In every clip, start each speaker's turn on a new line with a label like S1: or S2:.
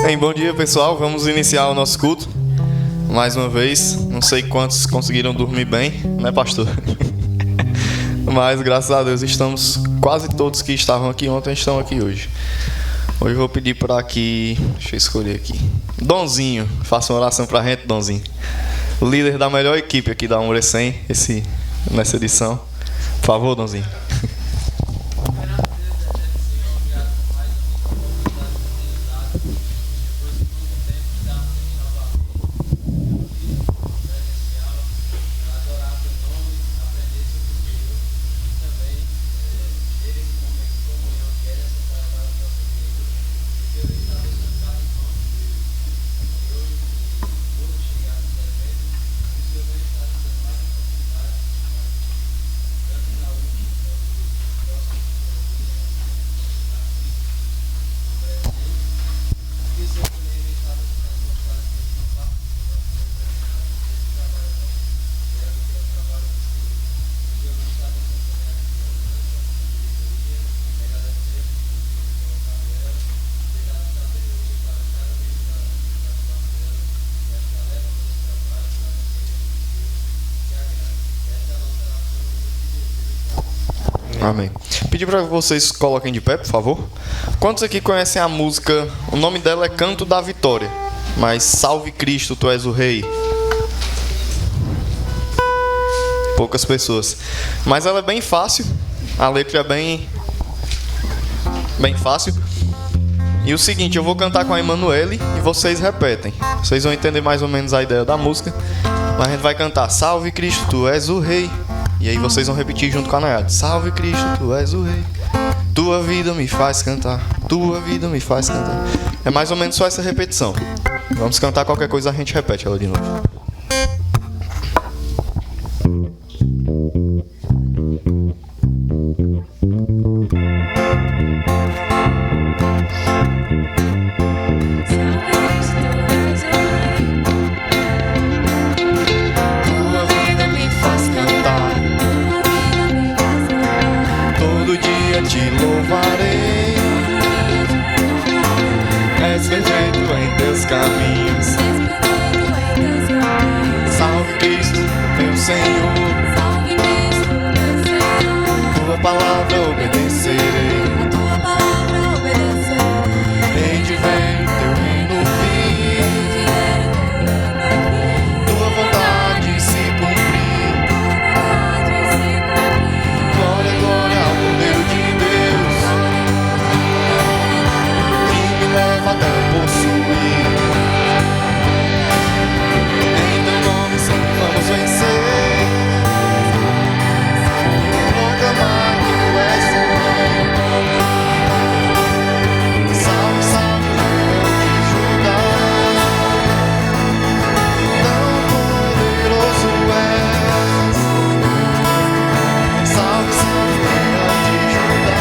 S1: Bem, bom dia pessoal, vamos iniciar o nosso culto mais uma vez. Não sei quantos conseguiram dormir bem, né pastor? Mas graças a Deus estamos, quase todos que estavam aqui ontem estão aqui hoje. Hoje eu vou pedir para aqui, deixa eu escolher aqui, Donzinho, faça uma oração pra gente, Donzinho. O líder da melhor equipe aqui da Amorecem, nessa edição. Por favor, Donzinho. Amém. Pedir para que vocês coloquem de pé, por favor. Quantos aqui conhecem a música? O nome dela é Canto da Vitória, mas Salve Cristo, Tu és o Rei. Poucas pessoas. Mas ela é bem fácil. A letra é bem fácil. E o seguinte, eu vou cantar com a Emanuele e vocês repetem. Vocês vão entender mais ou menos a ideia da música. Mas a gente vai cantar Salve Cristo, Tu és o Rei. E aí vocês vão repetir junto com a Nayade. Salve Cristo, Tu és o Rei. Tua vida me faz cantar. Tua vida me faz cantar. É mais ou menos só essa repetição. Vamos cantar qualquer coisa, a gente repete ela de novo.
S2: Te louvarei, és perfeito em teus caminhos. Salve Cristo, meu Senhor. Tua palavra obedecerei. Desde vem teu reino vir, tua vontade se cumprir. Glória, glória ao poder de até possuir. Em teu nome sempre vamos vencer. Proclamar que tu és o Rei. Salve, salve, leão de Judá. Tão poderoso és. Salve, salve, leão de Judá.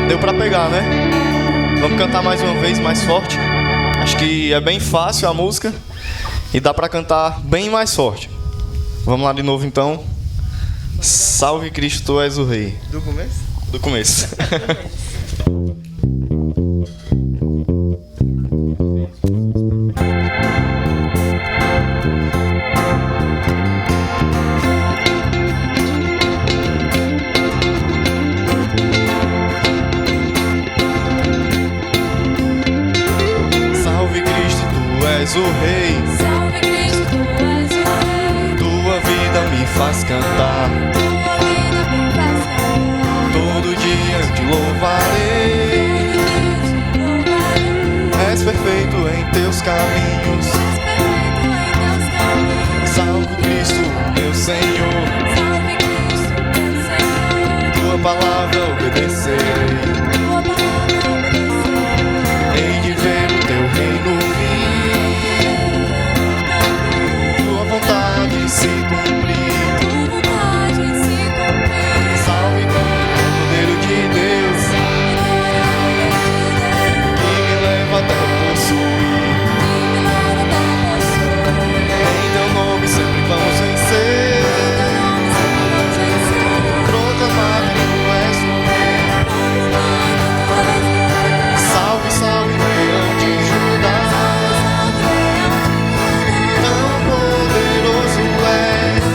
S1: Deu pra pegar, né? Vamos cantar mais uma vez, mais forte. Acho que é bem fácil a música e dá pra cantar bem mais forte. Vamos lá de novo então. Salve Cristo, Tu és o Rei.
S2: Do começo?
S1: Do começo.
S2: és o Rei.
S3: Salve Cristo,
S1: cantar. Todo dia eu te louvarei. És perfeito em teus caminhos. Salve Cristo, meu Senhor. Tua palavra obedecerei. Hei de ver o teu reino vir, tua vontade se cumprir. Salve glória, poder de Deus, que me leva até possuir. Em teu nome sempre vamos vencer, proclamar que tu és o rei. Salve, salve, leão de Judá, tão poderoso és.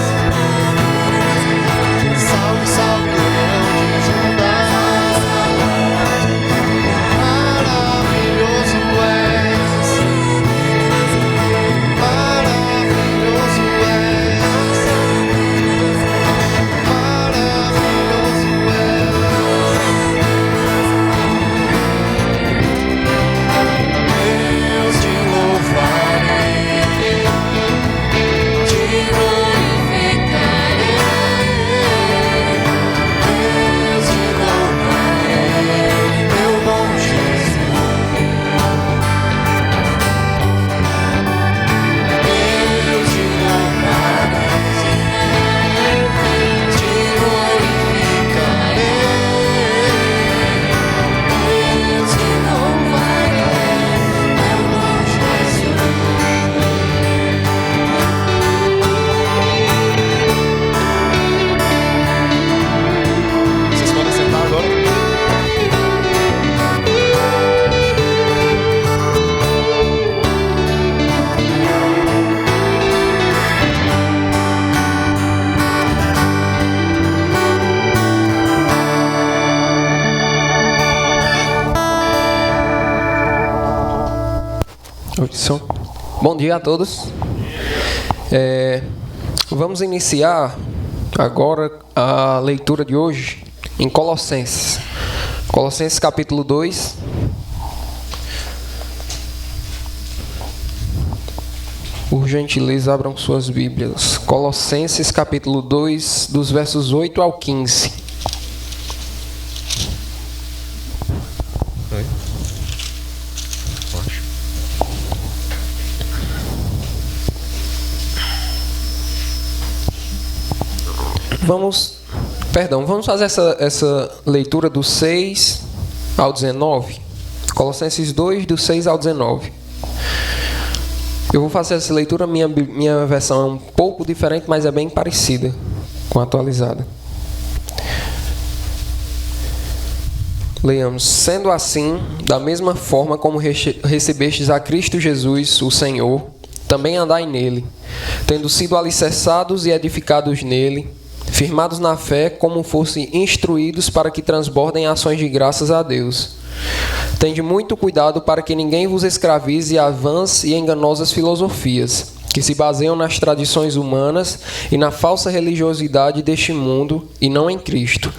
S1: Salve, salve, leão de Judá, maravilhoso és. Maravilhoso és. Maravilhoso és. Eu te louvarei, te glorificarei. Eu te louvarei, meu bom Jesus. Eu te louvarei, te glorificarei. Eu te louvarei, meu bom Jesus. Vocês podem sentar agora.
S3: Bom dia a todos. Vamos iniciar agora a leitura de hoje em Colossenses. Colossenses capítulo 2. Por gentileza, abram suas Bíblias. Colossenses capítulo 2, dos versos 8 ao 15. Vamos fazer essa leitura do 6 ao 19. Colossenses 2, do 6 ao 19. Eu vou fazer essa leitura, minha versão é um pouco diferente, mas é bem parecida com a atualizada. Leiamos. Sendo assim, da mesma forma como recebestes a Cristo Jesus, o Senhor, também andai nele, tendo sido alicerçados e edificados nele, firmados na fé, como fossem instruídos para que transbordem ações de graças a Deus. Tende muito cuidado para que ninguém vos escravize a vãs e enganosas filosofias, que se baseiam nas tradições humanas e na falsa religiosidade deste mundo, e não em Cristo,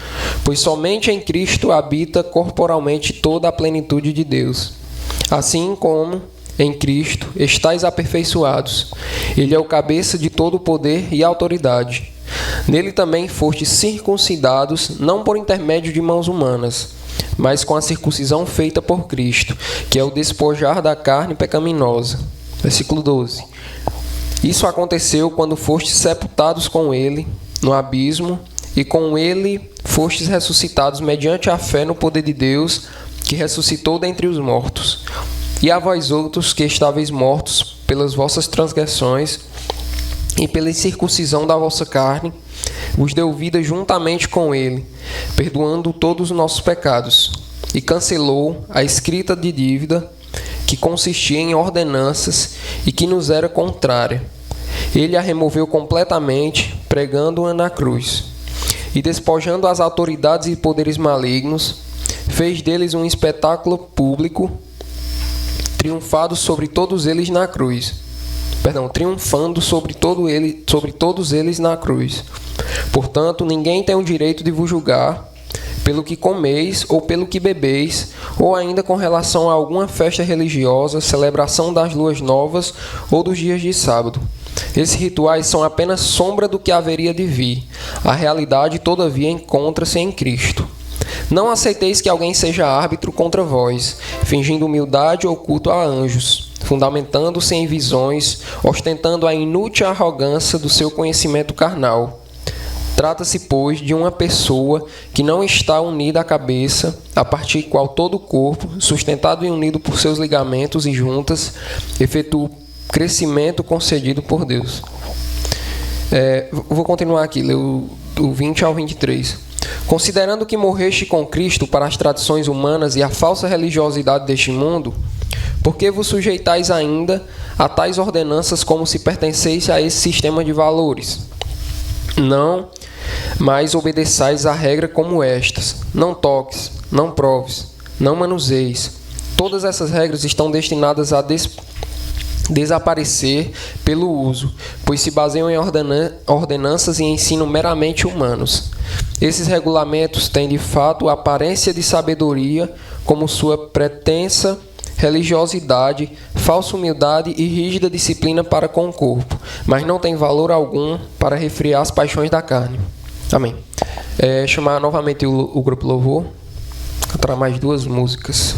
S3: pois somente em Cristo habita corporalmente toda a plenitude de Deus. Assim como em Cristo estáis aperfeiçoados, Ele é o cabeça de todo o poder e autoridade. Nele também fostes circuncidados, não por intermédio de mãos humanas, mas com a circuncisão feita por Cristo, que é o despojar da carne pecaminosa. Versículo 12. Isso aconteceu quando fostes sepultados com Ele no abismo, e com Ele fostes ressuscitados mediante a fé no poder de Deus, que ressuscitou dentre os mortos. E a vós outros que estáveis mortos pelas vossas transgressões e pela incircuncisão da vossa carne, vos deu vida juntamente com Ele, perdoando todos os nossos pecados, e cancelou a escrita de dívida que consistia em ordenanças e que nos era contrária. Ele a removeu completamente, pregando-a na cruz. E despojando as autoridades e poderes malignos, fez deles um espetáculo público, triunfando sobre todos eles na cruz, Portanto, ninguém tem o direito de vos julgar pelo que comeis ou pelo que bebeis, ou ainda com relação a alguma festa religiosa, celebração das luas novas ou dos dias de sábado. Esses rituais são apenas sombra do que haveria de vir. A realidade, todavia, encontra-se em Cristo. Não aceiteis que alguém seja árbitro contra vós, fingindo humildade ou culto a anjos, fundamentando-se em visões, ostentando a inútil arrogância do seu conhecimento carnal. Trata-se, pois, de uma pessoa que não está unida à cabeça, a partir do qual todo o corpo, sustentado e unido por seus ligamentos e juntas, efetua o crescimento concedido por Deus. Vou continuar aqui, ler do 20 ao 23. Considerando que morreste com Cristo para as tradições humanas e a falsa religiosidade deste mundo, por que vos sujeitais ainda a tais ordenanças como se pertenceisse a esse sistema de valores? Não, mas obedeçais a regra como estas: não toques, não proves, não manuseis. Todas essas regras estão destinadas a desaparecer pelo uso, pois se baseiam em ordenanças e ensino meramente humanos. Esses regulamentos têm de fato a aparência de sabedoria, como sua pretensa religiosidade, falsa humildade e rígida disciplina para com o corpo, mas não tem valor algum para refrear as paixões da carne. Amém. Chamar novamente o grupo Louvor, cantar mais 2 músicas.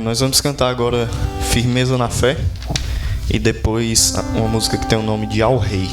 S1: Nós vamos cantar agora Firmeza na Fé e depois uma música que tem o nome de Ao Rei.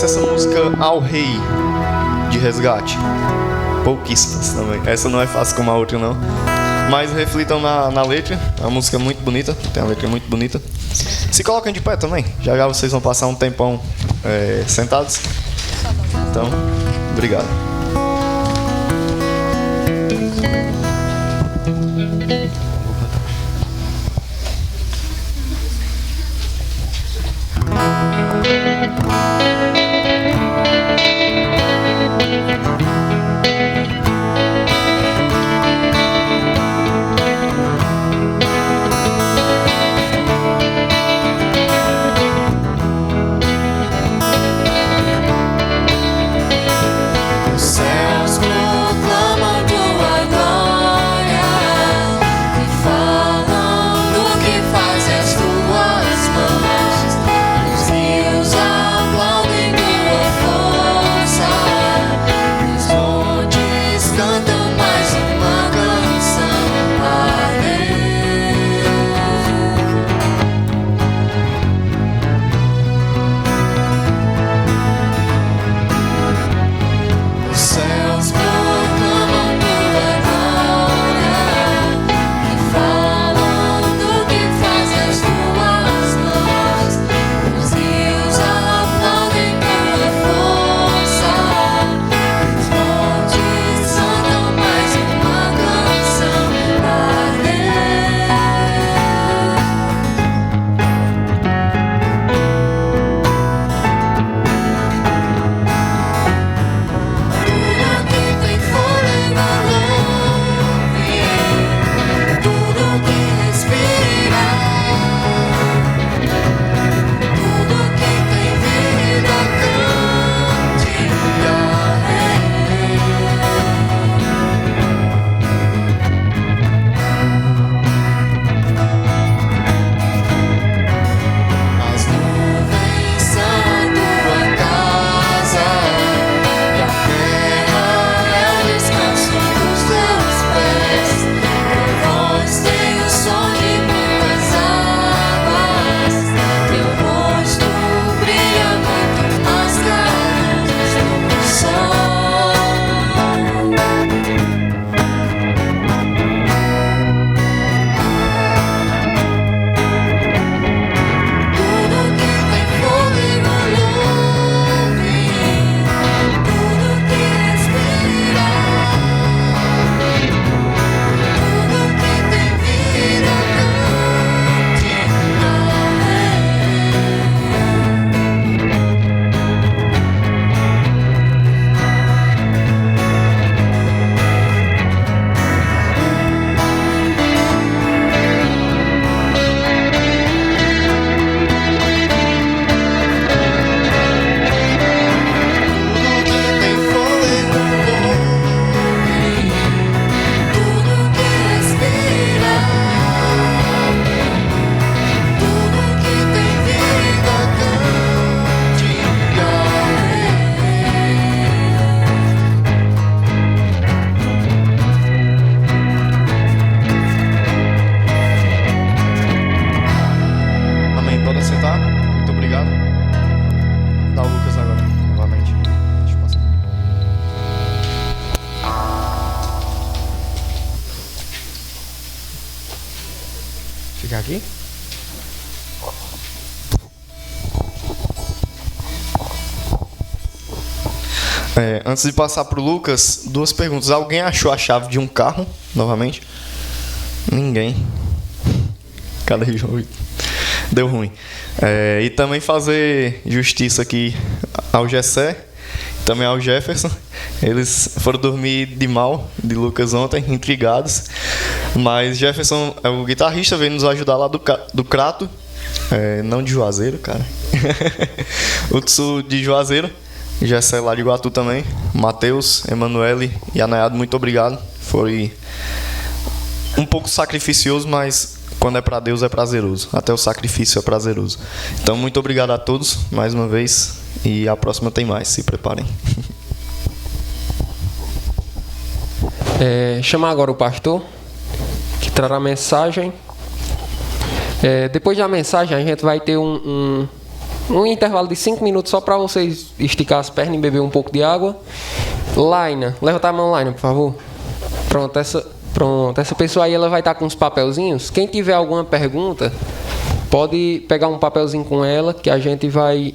S1: Essa música Ao Rei de Resgate? Pouquíssimas também. Essa não é fácil como a outra, não. Mas reflitam na letra. A música é muito bonita. Tem uma letra muito bonita. Se coloquem de pé também. Já já vocês vão passar um tempão sentados. Então, obrigado.
S2: Os céus proclamam tua glória e falam do que fazem as tuas mãos. Os rios aplaudem tua força, os montes cantam mais uma canção a Deus. Os céus proclamam tua glória e falam do que fazem as tuas mãos. Os rios aplaudem tua força, os montes cantam mais uma canção a Tudo que tem fôlego louve, tudo que respira, tudo que tem vida cante a As nuvens são a tua casa e a terra é o descanso dos teus pés. Tua voz tem o som de muitas águas, teu rosto brilha muito mais claro do que o sol. Tudo que tem fôlego louve, tudo que respira, tudo que tem vida cante Tudo que tem fôlego louve, tudo que respira, tudo que tem vida cante a
S1: Amém. Pode sentar. Muito obrigado. Dá o Lucas agora, novamente. Deixa eu passar.
S3: Fica aqui.
S1: Antes de passar pro Lucas, duas perguntas. Alguém achou a chave de um carro, novamente? Ninguém. Cadê João? Deu ruim. E também fazer justiça aqui ao Gessé, também ao Jefferson. Eles foram dormir de mal de Lucas ontem, intrigados. Mas Jefferson é o guitarrista, veio nos ajudar lá do Crato. Não de Juazeiro, cara. O Tsu de Juazeiro. Gessé lá de Iguatu também. Matheus, Emanuele e Anayado, muito obrigado. Foi um pouco sacrificioso, mas quando é pra Deus é prazeroso. Até o sacrifício é prazeroso. Então, muito obrigado a todos, mais uma vez. E a próxima tem mais, se preparem.
S3: Chamar agora o pastor, que trará a mensagem. Depois da mensagem, a gente vai ter um intervalo de 5 minutos só para vocês esticar as pernas e beber um pouco de água. Laina, levanta a mão, Laina, por favor. Pronto, essa pessoa aí ela vai estar com uns papelzinhos. Quem tiver alguma pergunta, pode pegar um papelzinho com ela, que a gente vai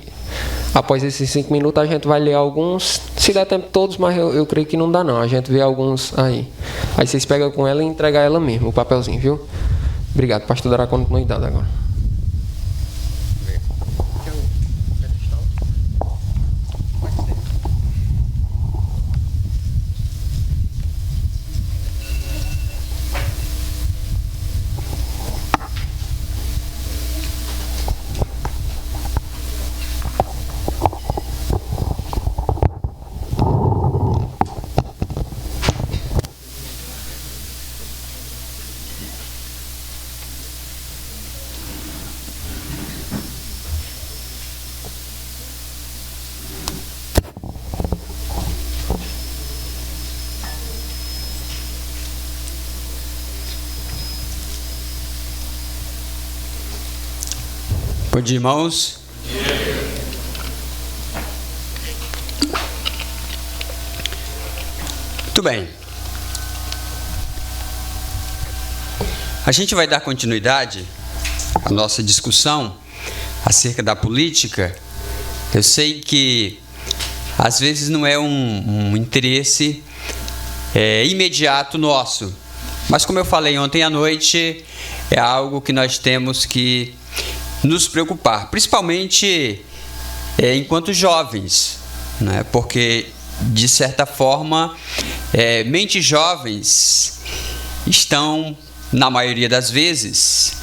S3: Após esses 5 minutos, a gente vai ler alguns. Se der tempo todos, mas eu creio que não dá não. A gente vê alguns aí. Aí vocês pegam com ela e entregam a ela mesmo, o papelzinho, viu? Obrigado. O pastor dará continuidade agora.
S4: Bom dia, irmãos. Muito bem. A gente vai dar continuidade à nossa discussão acerca da política. Eu sei que às vezes não é um interesse imediato nosso, mas como eu falei ontem à noite, é algo que nós temos que nos preocupar, principalmente enquanto jovens, né? Porque de certa forma mentes jovens estão, na maioria das vezes,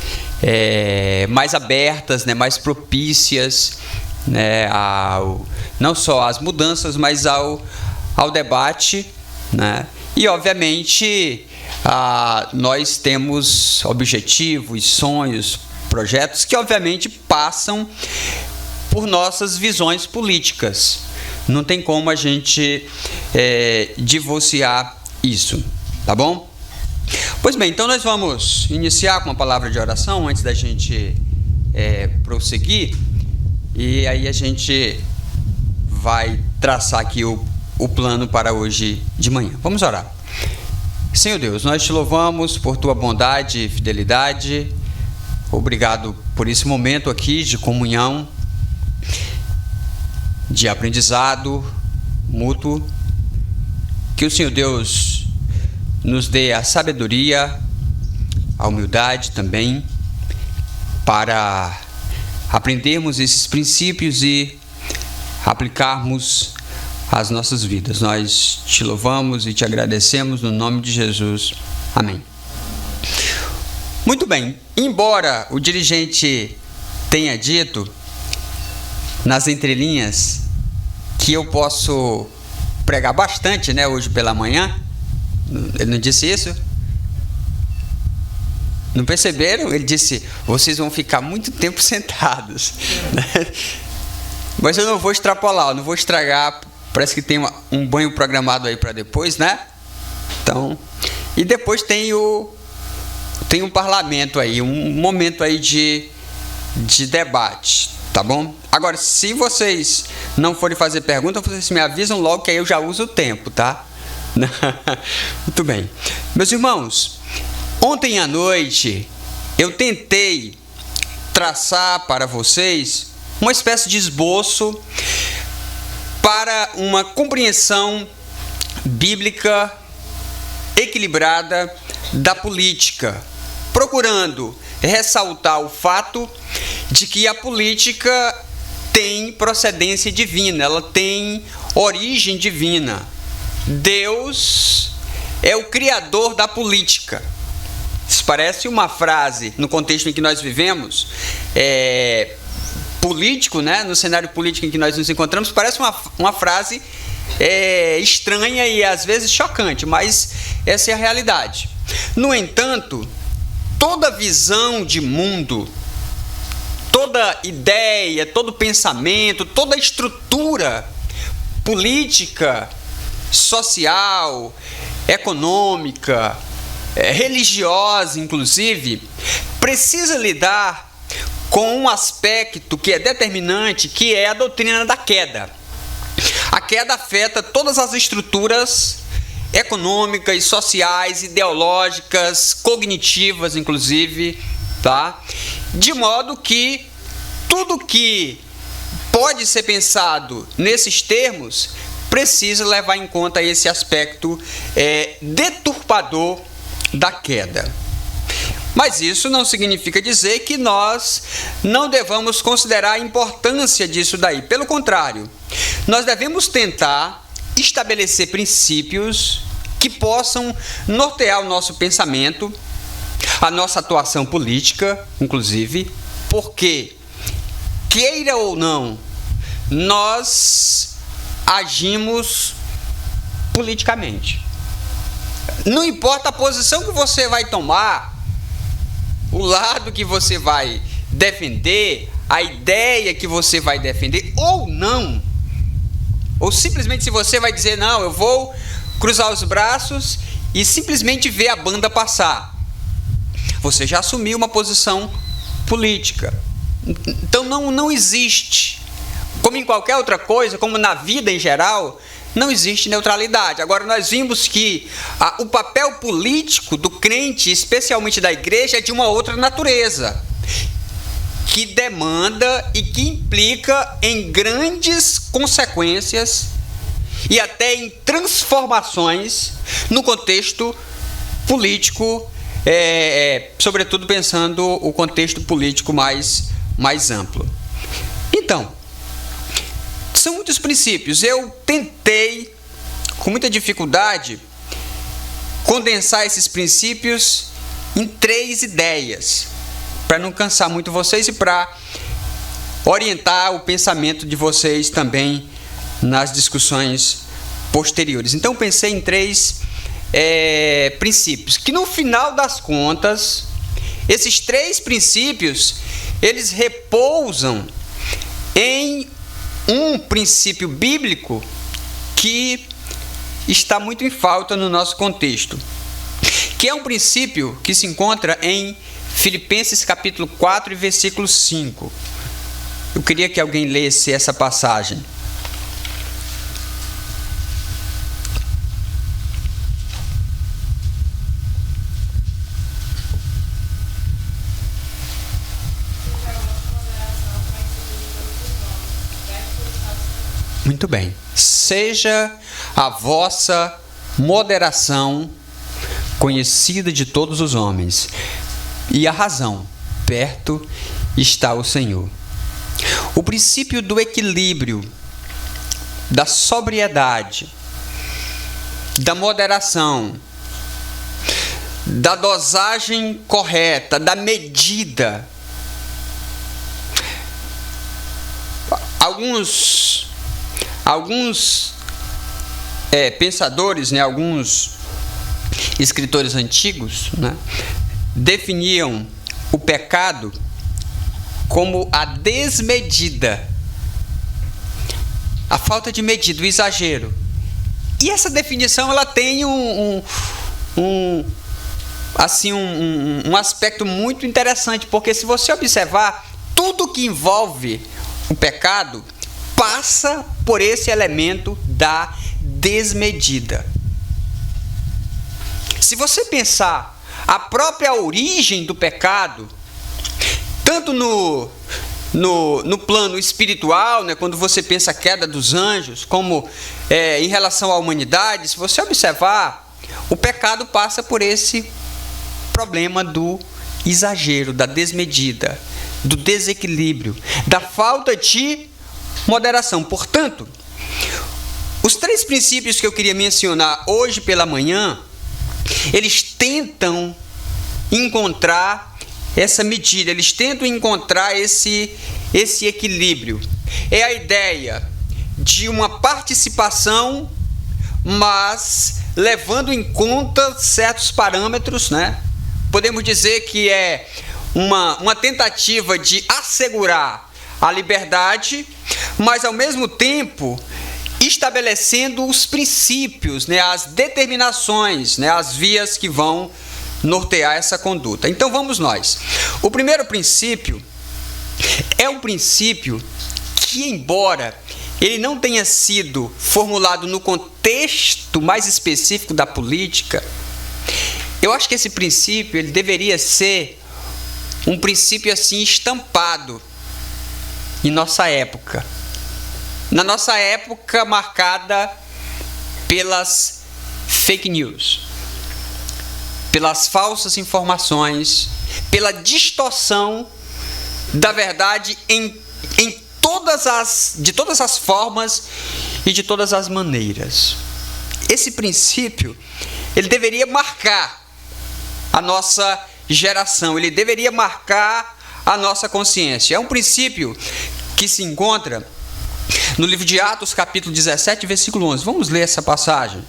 S4: mais abertas, né? Mais propícias, né? Não só às mudanças, mas ao debate, né? E obviamente nós temos objetivos, sonhos, projetos que obviamente passam por nossas visões políticas. Não tem como a gente divorciar isso, tá bom? Pois bem, então nós vamos iniciar com uma palavra de oração antes da gente prosseguir, e aí a gente vai traçar aqui o plano para hoje de manhã. Vamos orar. Senhor Deus, nós te louvamos por tua bondade e fidelidade. Obrigado por esse momento aqui de comunhão, de aprendizado mútuo. Que o Senhor Deus nos dê a sabedoria, a humildade também, para aprendermos esses princípios e aplicarmos às nossas vidas. Nós te louvamos e te agradecemos no nome de Jesus. Amém. Muito bem, embora o dirigente tenha dito nas entrelinhas que eu posso pregar bastante, né, hoje pela manhã, ele não disse isso? Não perceberam? Ele disse, vocês vão ficar muito tempo sentados. Mas eu não vou extrapolar, eu não vou estragar, parece que tem um banho programado aí para depois, né? Então, e depois tem um parlamento aí, um momento aí de debate, tá bom? Agora, se vocês não forem fazer pergunta, vocês me avisam logo que aí eu já uso o tempo, tá? Muito bem. Meus irmãos, ontem à noite eu tentei traçar para vocês uma espécie de esboço para uma compreensão bíblica equilibrada da política, procurando ressaltar o fato de que a política tem procedência divina, ela tem origem divina. Deus é o criador da política. Isso parece uma frase, no contexto em que nós vivemos, político, né? No cenário político em que nós nos encontramos, parece uma frase estranha e às vezes chocante, mas essa é a realidade. No entanto, toda visão de mundo, toda ideia, todo pensamento, toda estrutura política, social, econômica, religiosa, inclusive, precisa lidar com um aspecto que é determinante, que é a doutrina da queda. A queda afeta todas as estruturas econômicas, sociais, ideológicas, cognitivas, inclusive, tá? De modo que tudo que pode ser pensado nesses termos, precisa levar em conta esse aspecto deturpador da queda. Mas isso não significa dizer que nós não devamos considerar a importância disso daí. Pelo contrário, nós devemos tentar estabelecer princípios que possam nortear o nosso pensamento, a nossa atuação política, inclusive, porque, queira ou não, nós agimos politicamente. Não importa a posição que você vai tomar, o lado que você vai defender, a ideia que você vai defender ou não, ou simplesmente se você vai dizer, não, eu vou cruzar os braços e simplesmente ver a banda passar, você já assumiu uma posição política. Então não existe, como em qualquer outra coisa, como na vida em geral, não existe neutralidade. Agora, nós vimos que o papel político do crente, especialmente da igreja, é de uma outra natureza, que demanda e que implica em grandes consequências e até em transformações no contexto político, sobretudo pensando o contexto político mais amplo. Então, são muitos princípios. Eu tentei, com muita dificuldade, condensar esses princípios em 3 ideias, para não cansar muito vocês e para orientar o pensamento de vocês também nas discussões posteriores. Então, pensei em 3 princípios, que no final das contas, esses 3 princípios, eles repousam em um princípio bíblico que está muito em falta no nosso contexto, que é um princípio que se encontra em Filipenses capítulo 4 e versículo 5. Eu queria que alguém lesse essa passagem. Muito bem. Seja a vossa moderação conhecida de todos os homens, e a razão, perto está o Senhor. O princípio do equilíbrio, da sobriedade, da moderação, da dosagem correta, da medida. Alguns pensadores, alguns escritores antigos, definiam o pecado como a desmedida, a falta de medida, o exagero. E essa definição ela tem um aspecto muito interessante, porque se você observar, tudo que envolve o pecado passa por esse elemento da desmedida. Se você pensar a própria origem do pecado, tanto no plano espiritual, quando você pensa a queda dos anjos, como em relação à humanidade, se você observar, o pecado passa por esse problema do exagero, da desmedida, do desequilíbrio, da falta de moderação. Portanto, os 3 princípios que eu queria mencionar hoje pela manhã, eles tentam encontrar essa medida, eles tentam encontrar esse equilíbrio. É a ideia de uma participação, mas levando em conta certos parâmetros, Podemos dizer que é uma tentativa de assegurar a liberdade, mas ao mesmo tempo estabelecendo os princípios, as determinações, as vias que vão nortear essa conduta. Então vamos nós. O primeiro princípio é um princípio que, embora ele não tenha sido formulado no contexto mais específico da política, eu acho que esse princípio ele deveria ser um princípio assim estampado em nossa época, na nossa época marcada pelas fake news, pelas falsas informações, pela distorção da verdade de todas as formas e de todas as maneiras. Esse princípio, ele deveria marcar a nossa geração, ele deveria marcar a nossa consciência. É um princípio que se encontra no livro de Atos, capítulo 17, versículo 11. Vamos ler essa passagem.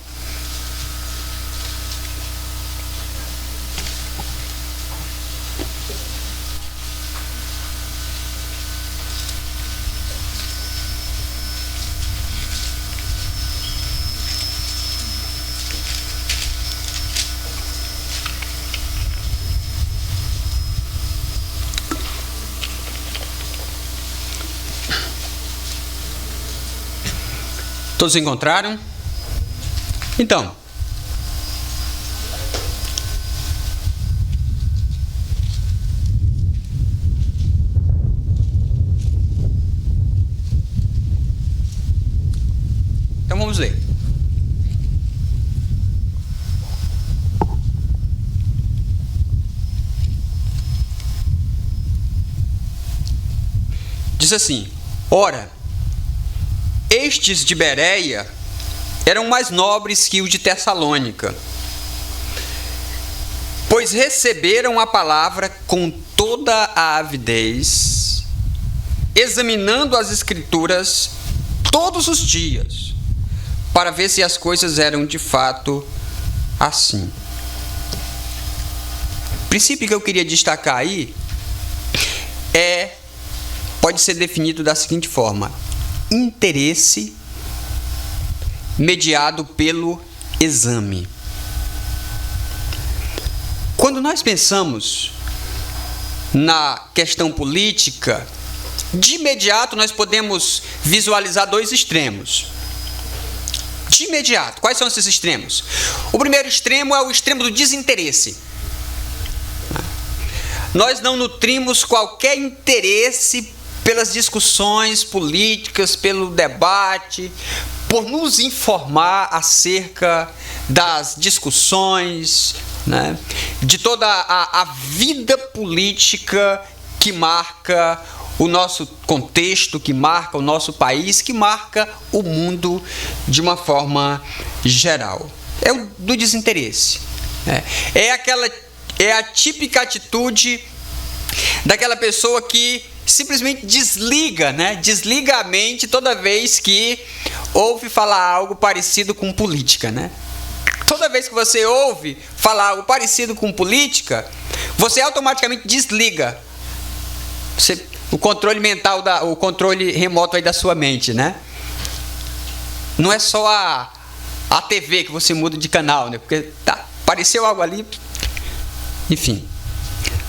S4: Todos encontraram? Então, vamos ler. Diz assim: ora, estes de Bereia eram mais nobres que os de Tessalônica, pois receberam a palavra com toda a avidez, examinando as Escrituras todos os dias, para ver se as coisas eram de fato assim. O princípio que eu queria destacar aí pode ser definido da seguinte forma: interesse mediado pelo exame. Quando nós pensamos na questão política, de imediato nós podemos visualizar dois extremos. De imediato, quais são esses extremos? O primeiro extremo é o extremo do desinteresse. Nós não nutrimos qualquer interesse pelas discussões políticas, pelo debate, por nos informar acerca das discussões, né, de toda a vida política que marca o nosso contexto, que marca o nosso país, que marca o mundo de uma forma geral. É o do desinteresse. É a típica atitude daquela pessoa que simplesmente desliga a mente toda vez que ouve falar algo parecido com política, né? Toda vez que você ouve falar algo parecido com política, você automaticamente desliga o controle mental, o controle remoto aí da sua mente, né? Não é só a TV que você muda de canal, né? Porque apareceu algo ali, enfim.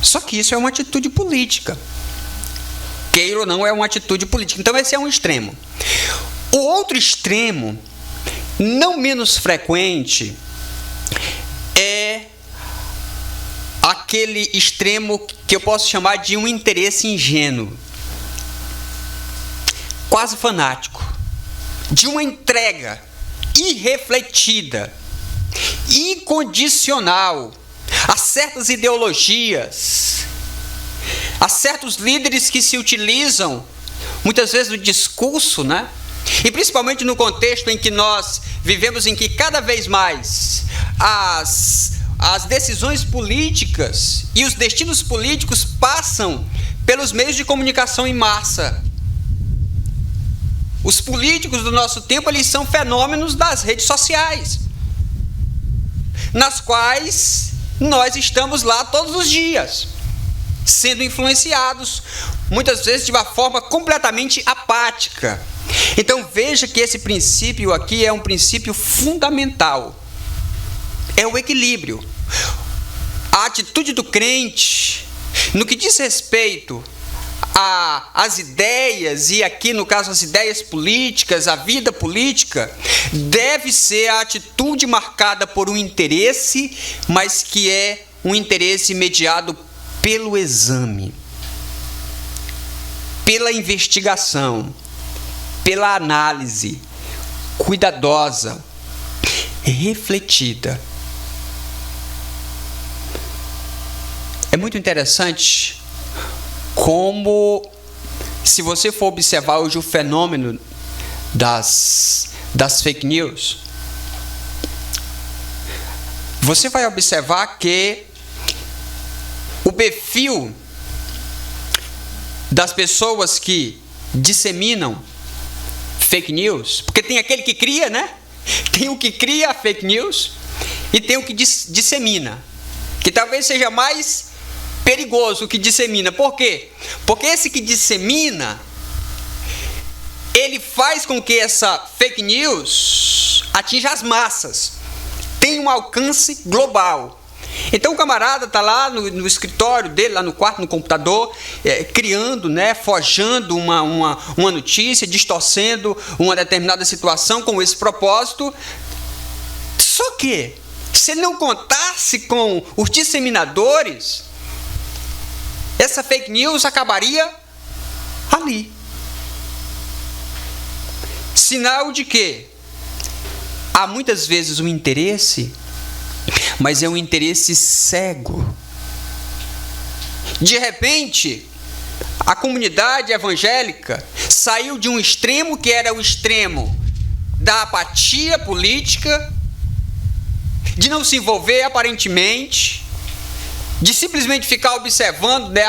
S4: Só que isso é uma atitude política. Queira ou não, é uma atitude política. Então esse é um extremo. O outro extremo, não menos frequente, é aquele extremo que eu posso chamar de um interesse ingênuo, quase fanático, de uma entrega irrefletida, incondicional a certas ideologias, a certos líderes que se utilizam muitas vezes do discurso, né? E principalmente no contexto em que nós vivemos, em que cada vez mais as decisões políticas e os destinos políticos passam pelos meios de comunicação em massa. Os políticos do nosso tempo, eles são fenômenos das redes sociais, nas quais nós estamos lá todos os dias, sendo influenciados, muitas vezes de uma forma completamente apática. Então veja que esse princípio aqui é um princípio fundamental. É o equilíbrio. A atitude do crente, no que diz respeito às ideias, e aqui no caso as ideias políticas, a vida política, deve ser a atitude marcada por um interesse, mas que é um interesse mediado pelo exame, pela investigação. pela análise cuidadosa, refletida. É muito interessante como, se você for observar hoje o fenômeno das fake news, você vai observar que o perfil das pessoas que disseminam fake news, porque tem aquele que cria, né? Tem o que cria a fake news e tem o que dissemina, que talvez seja mais perigoso o que dissemina. Por quê? Porque esse que dissemina, ele faz com que essa fake news atinja as massas, tem um alcance global. Então o camarada está lá no escritório dele, lá no quarto, no computador, criando, né, forjando uma notícia, distorcendo uma determinada situação com esse propósito. Só que, se ele não contasse com os disseminadores, essa fake news acabaria ali. Sinal de que há muitas vezes um interesse, mas é um interesse cego. De repente, a comunidade evangélica saiu de um extremo, que era o extremo da apatia política, de não se envolver aparentemente, de simplesmente ficar observando, né,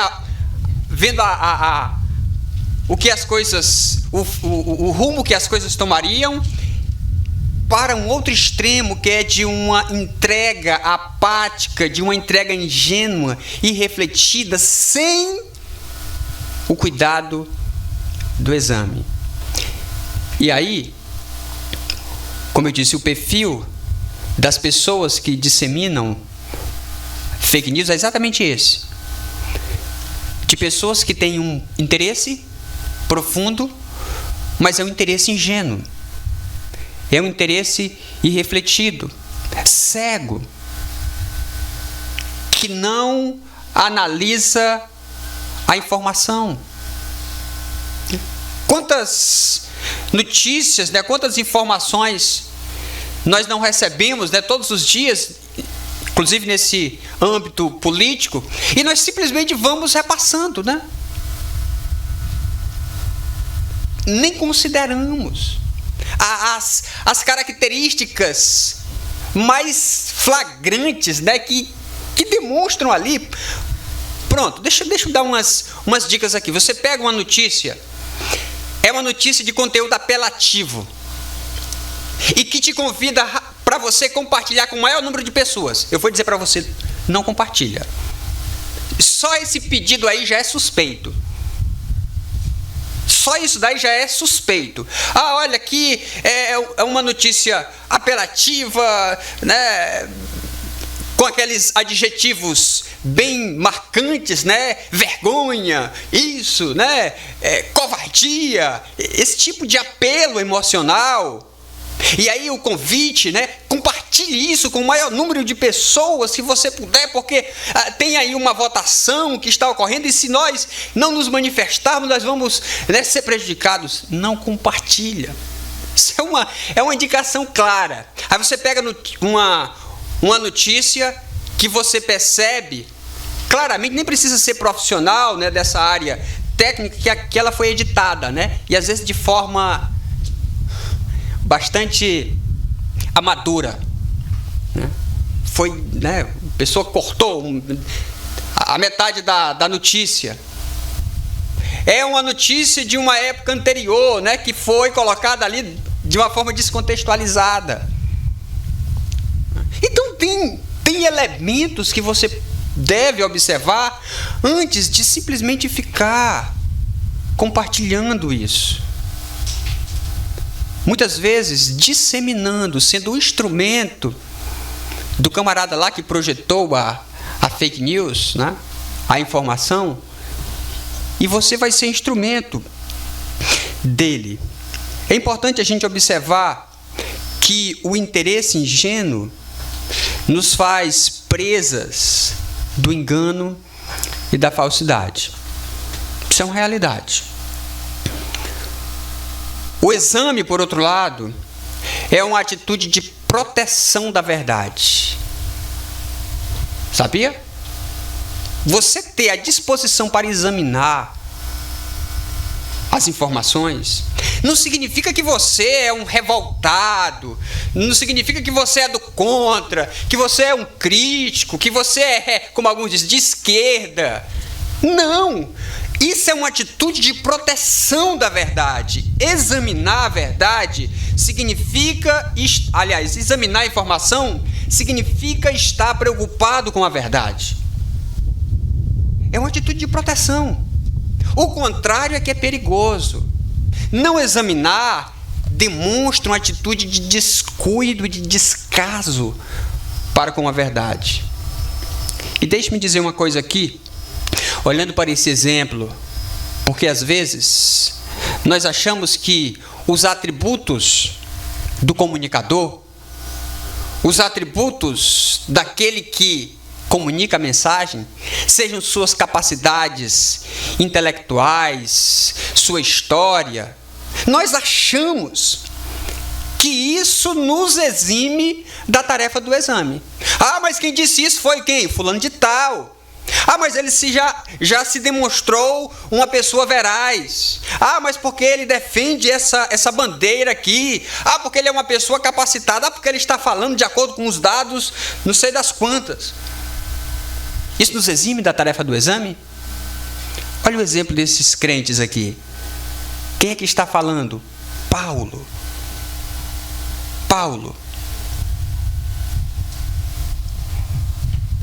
S4: vendo o que as coisas, o rumo que as coisas tomariam, para um outro extremo, que é de uma entrega apática, de uma entrega ingênua e refletida, sem o cuidado do exame. E aí, como eu disse, o perfil das pessoas que disseminam fake news é exatamente esse. De pessoas que têm um interesse profundo, mas é um interesse ingênuo. É um interesse irrefletido, cego, que não analisa a informação. Quantas notícias, né, quantas informações nós não recebemos, né, todos os dias, inclusive nesse âmbito político, e nós simplesmente vamos repassando, né? Nem consideramos as características mais flagrantes, né, que demonstram ali. Pronto, deixa eu dar umas dicas aqui. Você pega uma notícia, é uma notícia de conteúdo apelativo, e que te convida para você compartilhar com o maior número de pessoas. Eu vou dizer para você, não compartilha. Só esse pedido aí já é suspeito. Só isso daí já é suspeito. Ah, olha aqui, é uma notícia apelativa, né, com aqueles adjetivos bem marcantes, né? Vergonha, isso, né? Covardia, esse tipo de apelo emocional. E aí o convite, né? Compartilhe isso com o maior número de pessoas, se você puder, porque tem aí uma votação que está ocorrendo, e se nós não nos manifestarmos, nós vamos, né, ser prejudicados. Não compartilha. Isso é uma indicação clara. Aí você pega uma notícia que você percebe claramente, nem precisa ser profissional, né, dessa área técnica, que ela foi editada, né? E às vezes de forma bastante amadora, né? Foi, né, a pessoa cortou a metade da notícia. É uma notícia de uma época anterior, né, que foi colocada ali de uma forma descontextualizada. Então tem elementos que você deve observar antes de simplesmente ficar compartilhando isso. Muitas vezes disseminando, sendo um instrumento do camarada lá que projetou a fake news, né? A informação, e você vai ser instrumento dele. É importante a gente observar que o interesse ingênuo nos faz presas do engano e da falsidade. Isso é uma realidade. O exame, por outro lado, é uma atitude de proteção da verdade. Sabia? Você ter a disposição para examinar as informações não significa que você é um revoltado, não significa que você é do contra, que você é um crítico, que você é, como alguns dizem, de esquerda. Não! Isso é uma atitude de proteção da verdade. Examinar a verdade significa, aliás, examinar a informação significa estar preocupado com a verdade. É uma atitude de proteção. O contrário é que é perigoso. Não examinar demonstra uma atitude de descuido, de descaso para com a verdade. E deixe-me dizer uma coisa aqui, olhando para esse exemplo, porque às vezes nós achamos que os atributos do comunicador, os atributos daquele que comunica a mensagem, sejam suas capacidades intelectuais, sua história, nós achamos que isso nos exime da tarefa do exame. Ah, mas quem disse isso foi quem? Fulano de tal. Ah, mas ele já se demonstrou uma pessoa veraz. Ah, mas porque ele defende essa bandeira aqui. Ah, porque ele é uma pessoa capacitada. Ah, porque ele está falando de acordo com os dados, não sei das quantas. Isso nos exime da tarefa do exame? Olha o exemplo desses crentes aqui. Quem é que está falando? Paulo.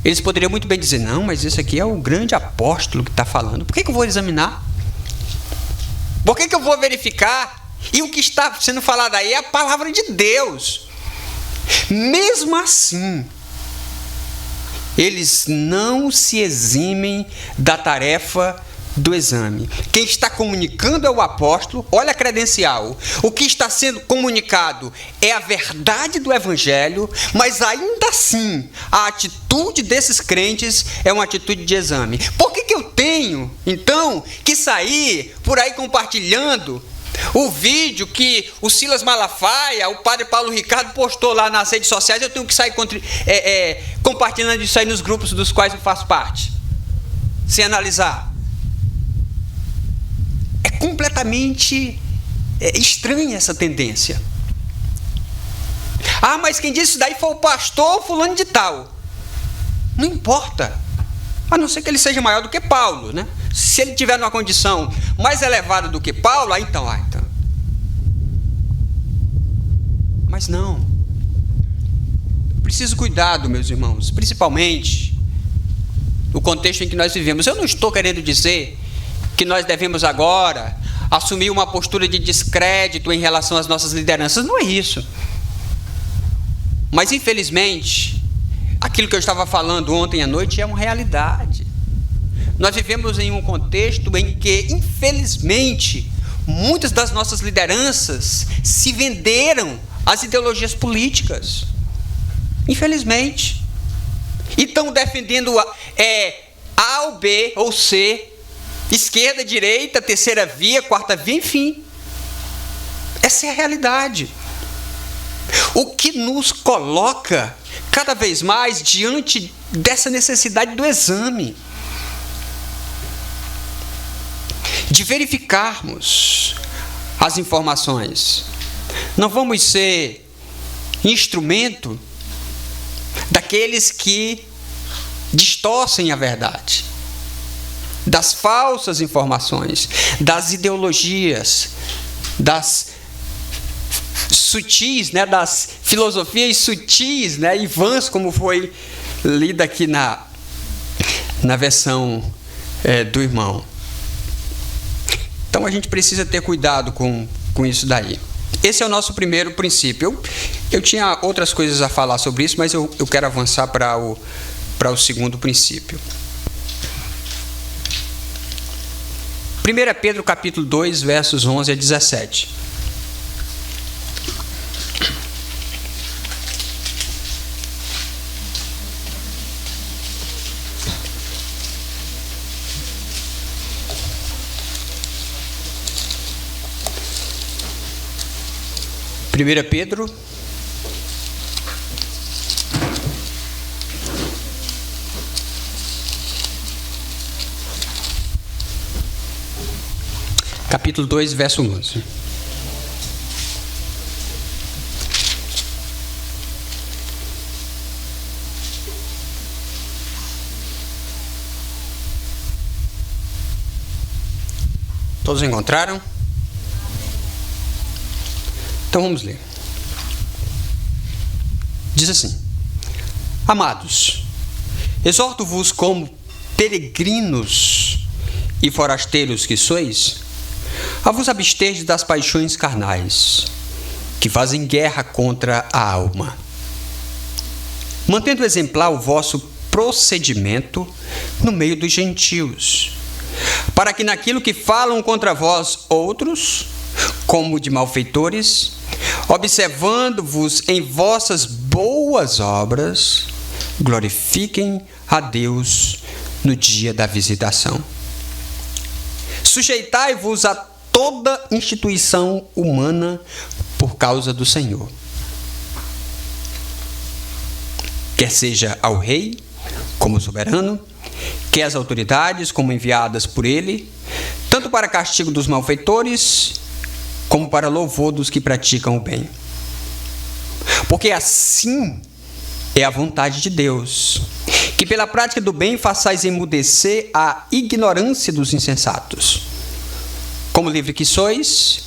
S4: Eles poderiam muito bem dizer, não, mas esse aqui é o grande apóstolo que está falando. Por que eu vou examinar? Por que eu vou verificar? E o que está sendo falado aí é a palavra de Deus. Mesmo assim, eles não se eximem da tarefa do exame. Quem está comunicando é o apóstolo, olha a credencial. O que está sendo comunicado é a verdade do evangelho, mas ainda assim, a atitude desses crentes é uma atitude de exame. Por que eu tenho, então, que sair por aí compartilhando o vídeo que o Silas Malafaia, o padre Paulo Ricardo postou lá nas redes sociais? Eu tenho que sair compartilhando isso aí nos grupos dos quais eu faço parte, sem analisar. É completamente estranha essa tendência. Ah, mas quem disse isso daí foi o pastor fulano de tal. Não importa. A não ser que ele seja maior do que Paulo, né? Se ele tiver numa condição mais elevada do que Paulo, então. Mas não. Preciso cuidado, meus irmãos, principalmente no contexto em que nós vivemos. Eu não estou querendo dizer que nós devemos agora assumir uma postura de descrédito em relação às nossas lideranças. Não é isso. Mas, infelizmente, aquilo que eu estava falando ontem à noite é uma realidade. Nós vivemos em um contexto em que, infelizmente, muitas das nossas lideranças se venderam às ideologias políticas. Infelizmente. E estão defendendo A ou B ou C, esquerda, direita, terceira via, quarta via, enfim. Essa é a realidade. O que nos coloca cada vez mais diante dessa necessidade do exame, de verificarmos as informações. Não vamos ser instrumento daqueles que distorcem a verdade, das falsas informações, das ideologias, das sutis, né, das filosofias sutis, né, e vãs, como foi lida aqui na versão do irmão. Então a gente precisa ter cuidado com isso daí. Esse é o nosso primeiro princípio. Eu tinha outras coisas a falar sobre isso, mas eu quero avançar para o segundo princípio. 1 Pedro capítulo 2, versos 11 a 17. 1 Pedro, capítulo 2, verso 11. Todos encontraram? Então vamos ler. Diz assim: Amados, exorto-vos como peregrinos e forasteiros que sois, a vos absterdes das paixões carnais, que fazem guerra contra a alma, mantendo exemplar o vosso procedimento no meio dos gentios, para que naquilo que falam contra vós outros, como de malfeitores, observando-vos em vossas boas obras, glorifiquem a Deus no dia da visitação. Sujeitai-vos a toda instituição humana por causa do Senhor, quer seja ao rei como soberano, quer as autoridades como enviadas por ele, tanto para castigo dos malfeitores, como para louvor dos que praticam o bem. Porque assim é a vontade de Deus, que pela prática do bem façais emudecer a ignorância dos insensatos. Como livre que sois,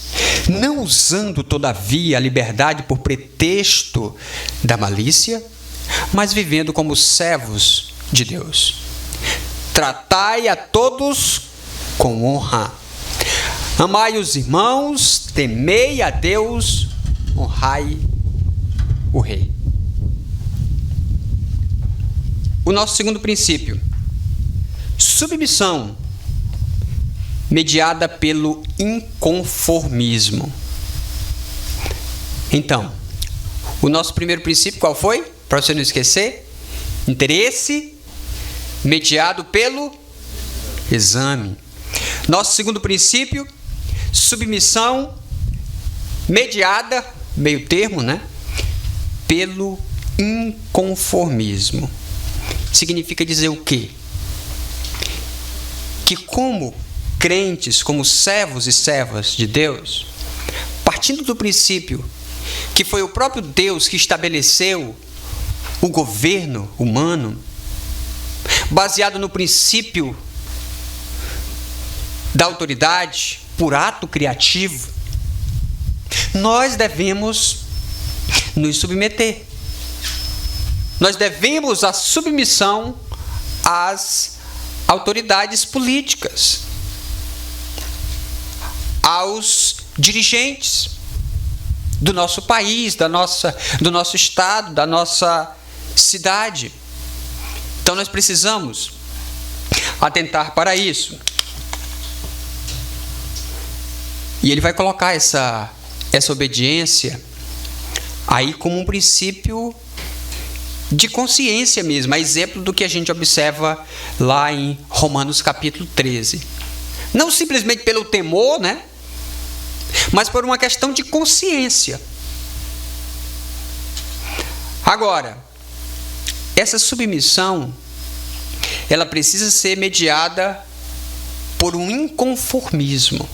S4: não usando todavia a liberdade por pretexto da malícia, mas vivendo como servos de Deus. Tratai a todos com honra. Amai os irmãos, temei a Deus, honrai o rei. O nosso segundo princípio: submissão mediada pelo inconformismo. Então, o nosso primeiro princípio qual foi? Para você não esquecer: interesse mediado pelo exame. Nosso segundo princípio: submissão mediada, meio termo, né? Pelo inconformismo. Significa dizer o quê? Que como crentes, como servos e servas de Deus, partindo do princípio que foi o próprio Deus que estabeleceu o governo humano, baseado no princípio da autoridade por ato criativo, nós devemos nos submeter. Nós devemos a submissão às autoridades políticas, aos dirigentes do nosso país, do nosso estado, da nossa cidade. Então nós precisamos atentar para isso. E ele vai colocar essa obediência aí como um princípio de consciência mesmo, a exemplo do que a gente observa lá em Romanos capítulo 13. Não simplesmente pelo temor, né? Mas por uma questão de consciência. Agora, essa submissão, ela precisa ser mediada por um inconformismo.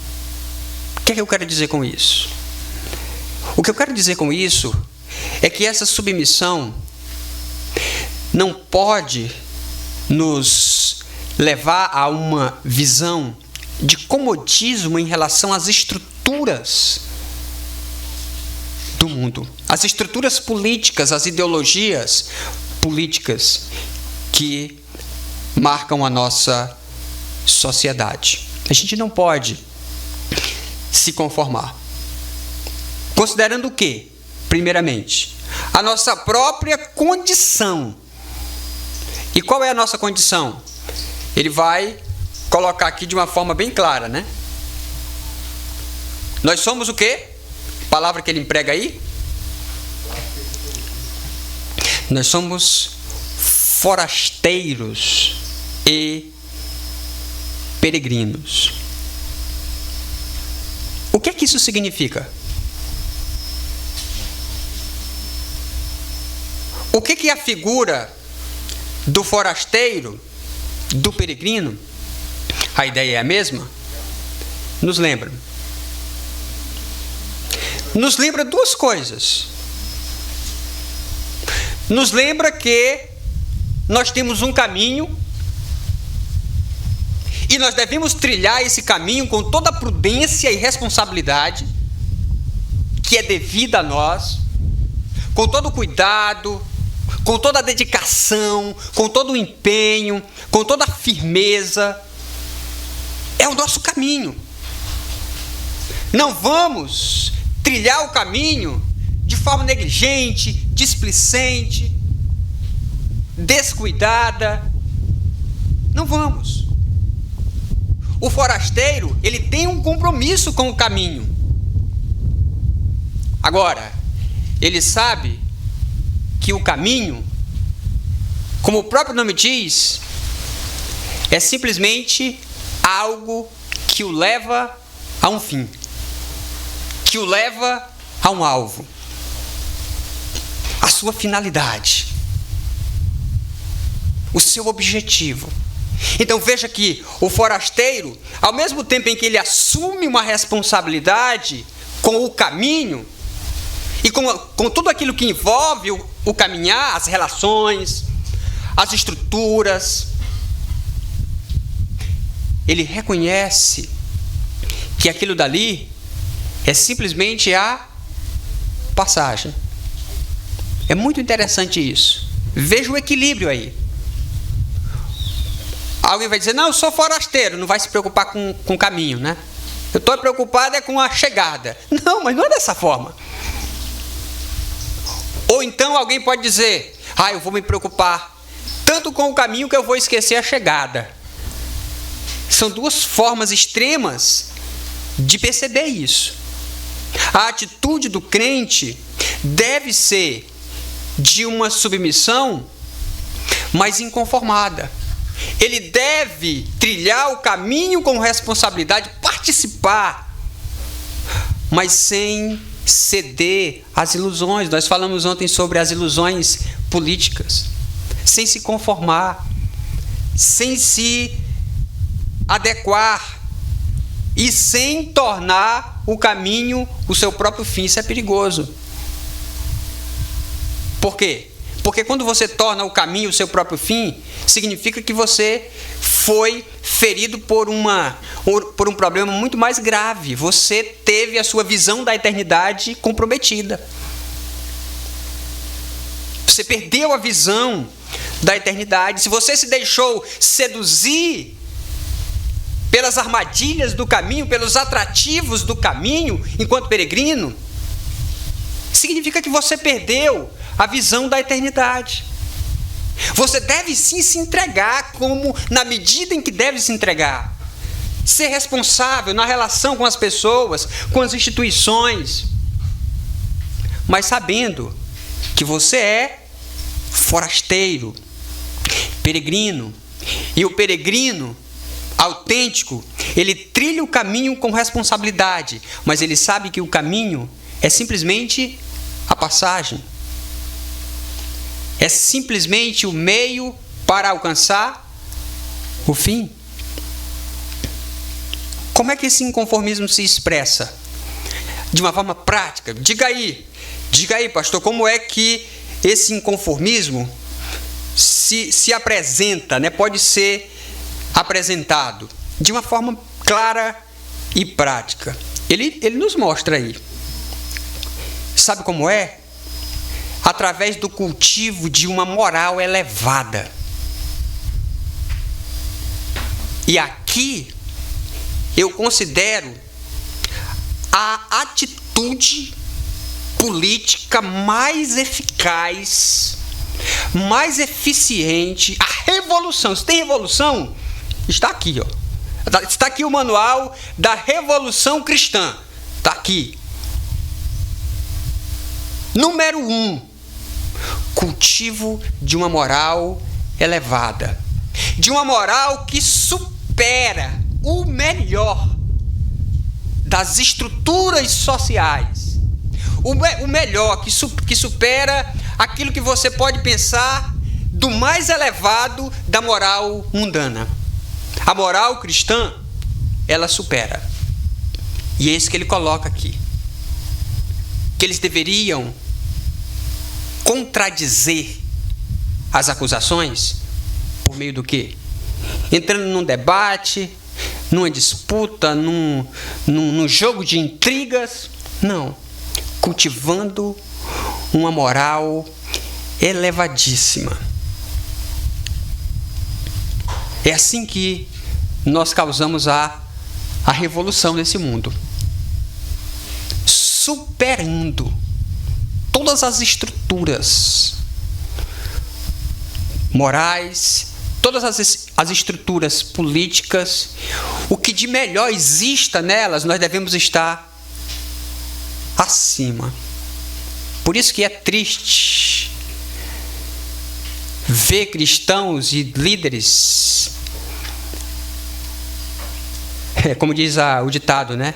S4: O que é que eu quero dizer com isso? O que eu quero dizer com isso é que essa submissão não pode nos levar a uma visão de comodismo em relação às estruturas do mundo, as estruturas políticas, as ideologias políticas que marcam a nossa sociedade. A gente não pode se conformar. Considerando o quê? Primeiramente, a nossa própria condição. E qual é a nossa condição? Ele vai colocar aqui de uma forma bem clara, né? Nós somos o quê? Palavra que ele emprega aí? Nós somos forasteiros e peregrinos. O que é que isso significa? O que é a figura do forasteiro, do peregrino? A ideia é a mesma? Nos lembra duas coisas. Nos lembra que nós temos um caminho e nós devemos trilhar esse caminho com toda a prudência e responsabilidade que é devida a nós, com todo o cuidado, com toda a dedicação, com todo o empenho, com toda a firmeza. É o nosso caminho. Não vamos trilhar o caminho de forma negligente, displicente, descuidada. Não vamos. O forasteiro, ele tem um compromisso com o caminho. Agora, ele sabe que o caminho, como o próprio nome diz, é simplesmente algo que o leva a um fim, que o leva a um alvo, a sua finalidade, o seu objetivo. Então veja que o forasteiro, ao mesmo tempo em que ele assume uma responsabilidade com o caminho e com tudo aquilo que envolve o caminhar, as relações, as estruturas, ele reconhece que aquilo dali é simplesmente a passagem. É muito interessante isso. Veja o equilíbrio aí. Alguém vai dizer, não, eu sou forasteiro, não vai se preocupar com o caminho, né? Eu estou preocupado é com a chegada. Não, mas não é dessa forma. Ou então alguém pode dizer, eu vou me preocupar tanto com o caminho que eu vou esquecer a chegada. São duas formas extremas de perceber isso. A atitude do crente deve ser de uma submissão, mas inconformada. Ele deve trilhar o caminho com responsabilidade, participar, mas sem ceder às ilusões. Nós falamos ontem sobre as ilusões políticas. Sem se conformar, sem se adequar e sem tornar o caminho o seu próprio fim. Isso é perigoso. Por quê? Porque quando você torna o caminho o seu próprio fim, significa que você foi ferido por um problema muito mais grave. Você teve a sua visão da eternidade comprometida. Você perdeu a visão da eternidade. Se você se deixou seduzir pelas armadilhas do caminho, pelos atrativos do caminho, enquanto peregrino, significa que você perdeu a visão da eternidade. Você deve sim se entregar, como na medida em que deve se entregar. Ser responsável na relação com as pessoas, com as instituições, mas sabendo que você é forasteiro, peregrino. E o peregrino autêntico, ele trilha o caminho com responsabilidade, mas ele sabe que o caminho é simplesmente a passagem. É simplesmente o meio para alcançar o fim. Como é que esse inconformismo se expressa? De uma forma prática. Diga aí, pastor, como é que esse inconformismo se apresenta, né? Pode ser apresentado de uma forma clara e prática. Ele nos mostra aí. Sabe como é? Através do cultivo de uma moral elevada. E aqui eu considero a atitude política mais eficaz, mais eficiente, a revolução. Se tem revolução, está aqui, ó. Está aqui o manual da Revolução Cristã. Está aqui. Número 1. Cultivo de uma moral elevada. De uma moral que supera o melhor das estruturas sociais. O melhor que supera aquilo que você pode pensar do mais elevado da moral mundana. A moral cristã, ela supera. E é isso que ele coloca aqui. Que eles deveriam contradizer as acusações por meio do quê? Entrando num debate, numa disputa, num jogo de intrigas. Não. Cultivando uma moral elevadíssima. É assim que nós causamos a revolução nesse mundo. Superando todas as estruturas morais, todas as estruturas políticas, o que de melhor exista nelas, nós devemos estar acima. Por isso que é triste ver cristãos e líderes, como diz o ditado, né?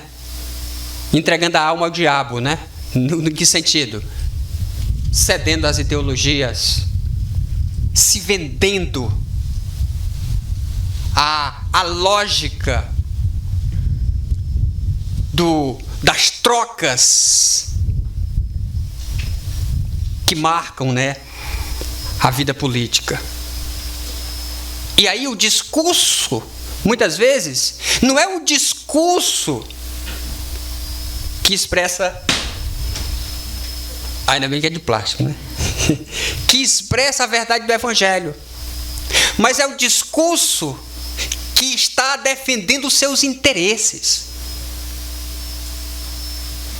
S4: Entregando a alma ao diabo, né? No que sentido? Cedendo às ideologias, se vendendo à lógica das trocas que marcam, né, a vida política. E aí o discurso, muitas vezes, não é o discurso que expressa... Ainda bem que é de plástico, né? Que expressa a verdade do Evangelho. Mas é o discurso que está defendendo os seus interesses.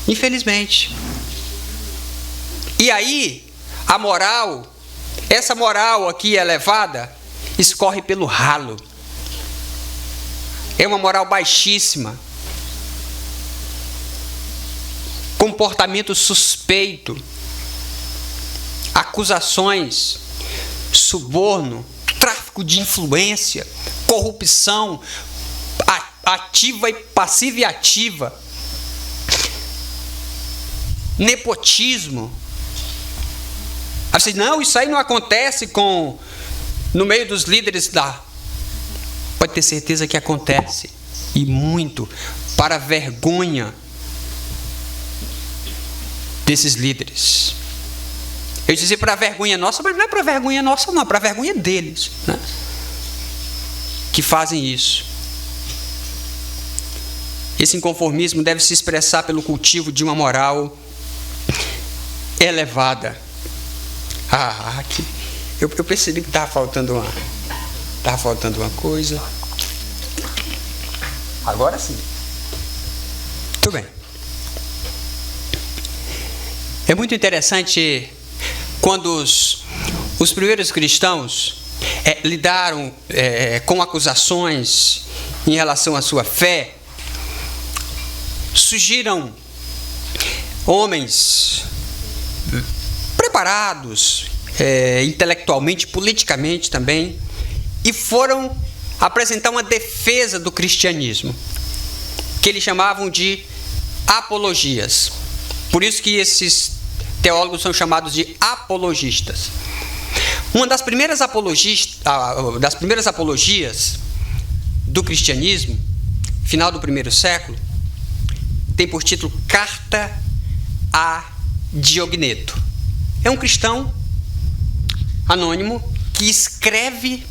S4: Infelizmente. E aí, a moral, essa moral aqui elevada, escorre pelo ralo. É uma moral baixíssima. Comportamento suspeito. Acusações, suborno, tráfico de influência, corrupção ativa e passiva e ativa, nepotismo. Aí você diz, não, isso aí não acontece no meio dos líderes da... Pode ter certeza que acontece, e muito, para a vergonha desses líderes. Eu dizia para a vergonha nossa, mas não é para a vergonha nossa não, é para a vergonha deles, né? Que fazem isso. Esse inconformismo deve se expressar pelo cultivo de uma moral elevada. Aqui. Eu percebi que estava faltando uma coisa. Agora sim. Tudo bem. É muito interessante quando os primeiros cristãos lidaram com acusações em relação à sua fé. Surgiram homens preparados intelectualmente, politicamente também, e foram apresentar uma defesa do cristianismo, que eles chamavam de apologias. Por isso que esses teólogos são chamados de apologistas. Uma das primeiras apologias do cristianismo, final do primeiro século, tem por título Carta a Diogneto. É um cristão anônimo que escreve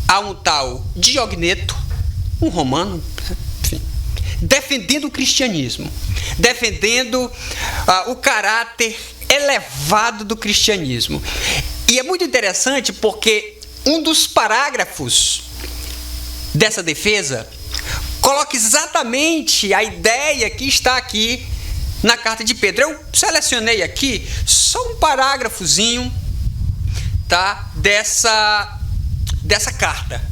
S4: a um tal Diogneto, um romano, enfim, defendendo o cristianismo, defendendo o caráter elevado do cristianismo. E é muito interessante porque um dos parágrafos dessa defesa coloca exatamente a ideia que está aqui na carta de Pedro. Eu selecionei aqui só um parágrafozinho, tá, dessa carta.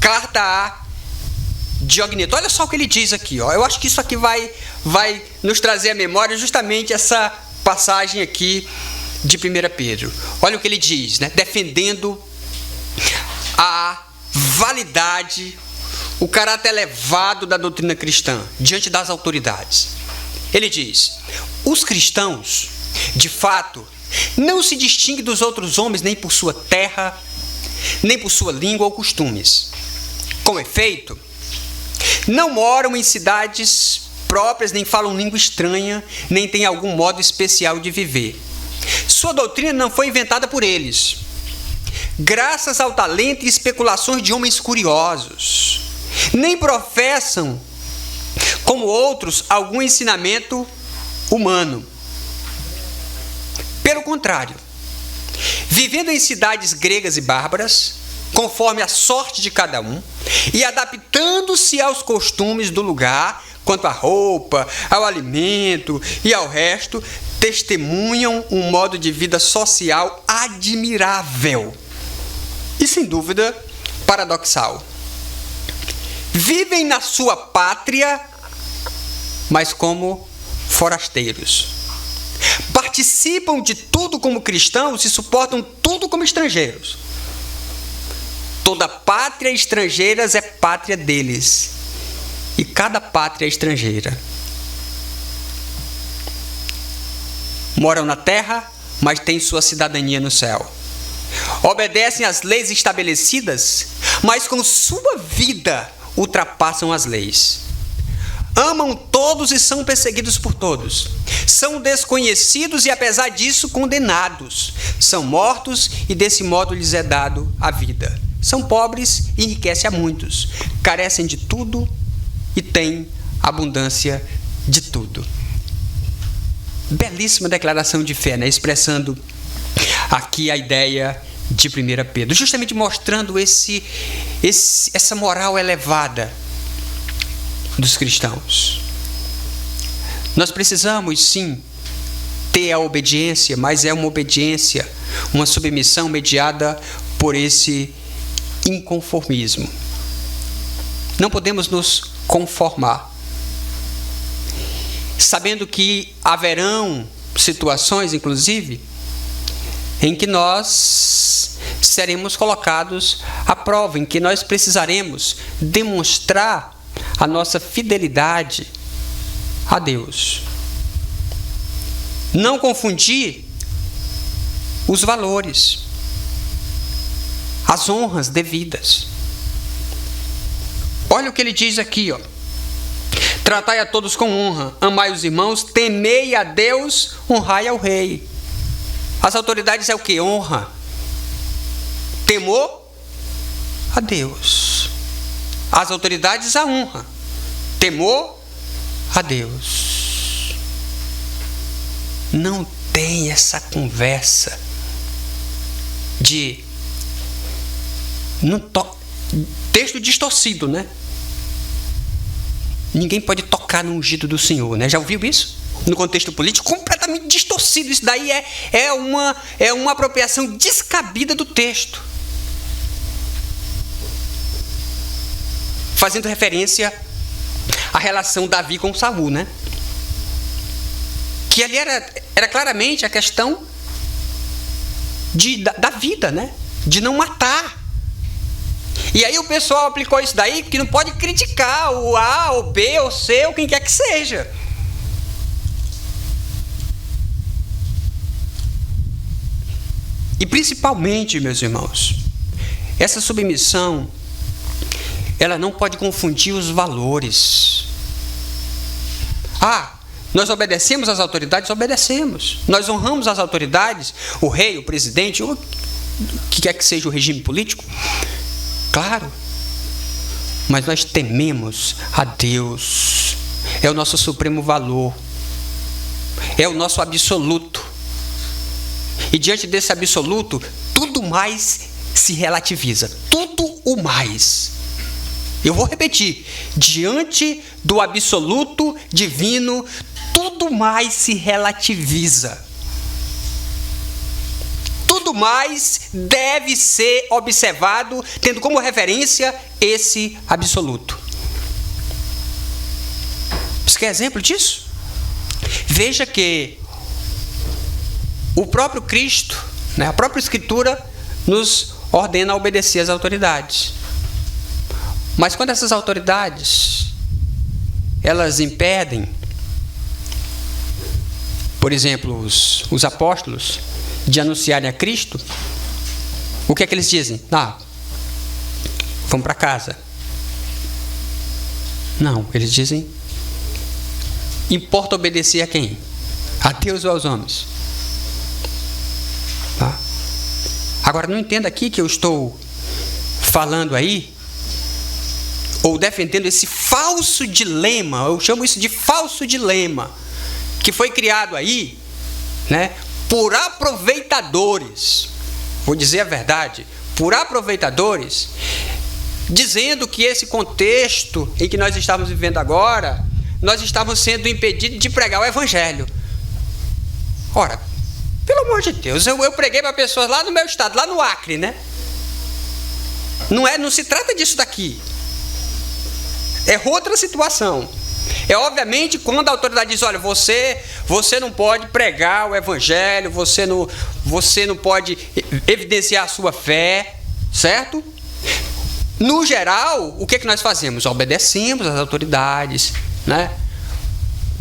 S4: Carta a Diogneto. Olha só o que ele diz aqui, ó. Eu acho que isso aqui vai nos trazer à memória justamente essa passagem aqui de 1 Pedro. Olha o que ele diz, né? Defendendo a validade, o caráter elevado da doutrina cristã diante das autoridades. Ele diz: os cristãos, de fato, não se distingue dos outros homens nem por sua terra, nem por sua língua ou costumes. Com efeito, não moram em cidades próprias, nem falam língua estranha, nem têm algum modo especial de viver. Sua doutrina não foi inventada por eles, graças ao talento e especulações de homens curiosos. Nem professam, como outros, algum ensinamento humano. Pelo contrário, vivendo em cidades gregas e bárbaras, conforme a sorte de cada um, e adaptando-se aos costumes do lugar, quanto à roupa, ao alimento e ao resto, testemunham um modo de vida social admirável e, sem dúvida, paradoxal. Vivem na sua pátria, mas como forasteiros. Participam de tudo como cristãos e suportam tudo como estrangeiros. Toda pátria estrangeira é pátria deles, e cada pátria é estrangeira. Moram na terra, mas têm sua cidadania no céu. Obedecem às leis estabelecidas, mas com sua vida ultrapassam as leis. Amam todos e são perseguidos por todos. São desconhecidos e, apesar disso, condenados. São mortos e, desse modo, lhes é dado a vida. São pobres e enriquecem a muitos. Carecem de tudo e têm abundância de tudo. Belíssima declaração de fé, né? Expressando aqui a ideia de 1 Pedro. Justamente mostrando essa moral elevada dos cristãos. Nós precisamos, sim, ter a obediência, mas é uma obediência, uma submissão mediada por esse inconformismo. Não podemos nos conformar, sabendo que haverão situações, inclusive, em que nós seremos colocados à prova, em que nós precisaremos demonstrar a nossa fidelidade a Deus. Não confundir os valores, as honras devidas. Olha o que ele diz aqui, ó. Tratai a todos com honra, amai os irmãos, temei a Deus, honrai ao rei. As autoridades é o que? Honra. Temor a Deus. As autoridades a honra. Temor a Deus. Não tem essa conversa de texto distorcido, né? Ninguém pode tocar no ungido do Senhor, né? Já ouviu isso? No contexto político, completamente distorcido. Isso daí é uma apropriação descabida do texto, fazendo referência à relação Davi com Saul, né? Que ali era claramente a questão da vida, né? De não matar. E aí o pessoal aplicou isso daí, que não pode criticar o A, o B, o C, ou quem quer que seja. E principalmente, meus irmãos, essa submissão, ela não pode confundir os valores. Nós obedecemos às autoridades? Obedecemos. Nós honramos as autoridades, o rei, o presidente, ou o que quer que seja o regime político. Claro. Mas nós tememos a Deus. É o nosso supremo valor. É o nosso absoluto. E diante desse absoluto, tudo mais se relativiza. Tudo o mais. Eu vou repetir. Diante do absoluto divino, tudo mais se relativiza. Tudo mais deve ser observado, tendo como referência esse absoluto. Você quer exemplo disso? Veja que o próprio Cristo, né, a própria Escritura, nos ordena a obedecer às autoridades. Mas quando essas autoridades, elas impedem, por exemplo, os apóstolos, de anunciarem a Cristo, o que é que eles dizem? Vamos para casa. Não, eles dizem: importa obedecer a quem? A Deus ou aos homens? Tá? Agora, não entenda aqui que eu estou falando aí, ou defendendo esse falso dilema, eu chamo isso de falso dilema, que foi criado aí, né, por aproveitadores. Vou dizer a verdade, por aproveitadores, dizendo que esse contexto em que nós estamos vivendo agora, nós estamos sendo impedidos de pregar o Evangelho. Ora, pelo amor de Deus, eu preguei para pessoas lá no meu estado, lá no Acre, né? Não se trata disso daqui. É outra situação. É obviamente quando a autoridade diz: olha, você não pode pregar o Evangelho, você não pode evidenciar a sua fé, certo? No geral, o que nós fazemos? Obedecemos às autoridades, né?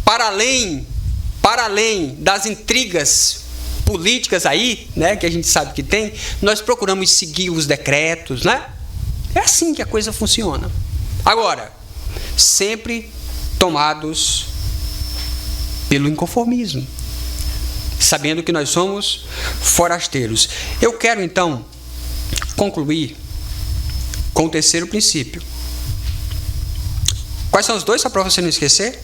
S4: Para além das intrigas políticas aí, né, que a gente sabe que tem, nós procuramos seguir os decretos, né? É assim que a coisa funciona. Agora, sempre tomados pelo inconformismo, sabendo que nós somos forasteiros. Eu quero então concluir com o terceiro princípio. Quais são os dois, só para você não esquecer?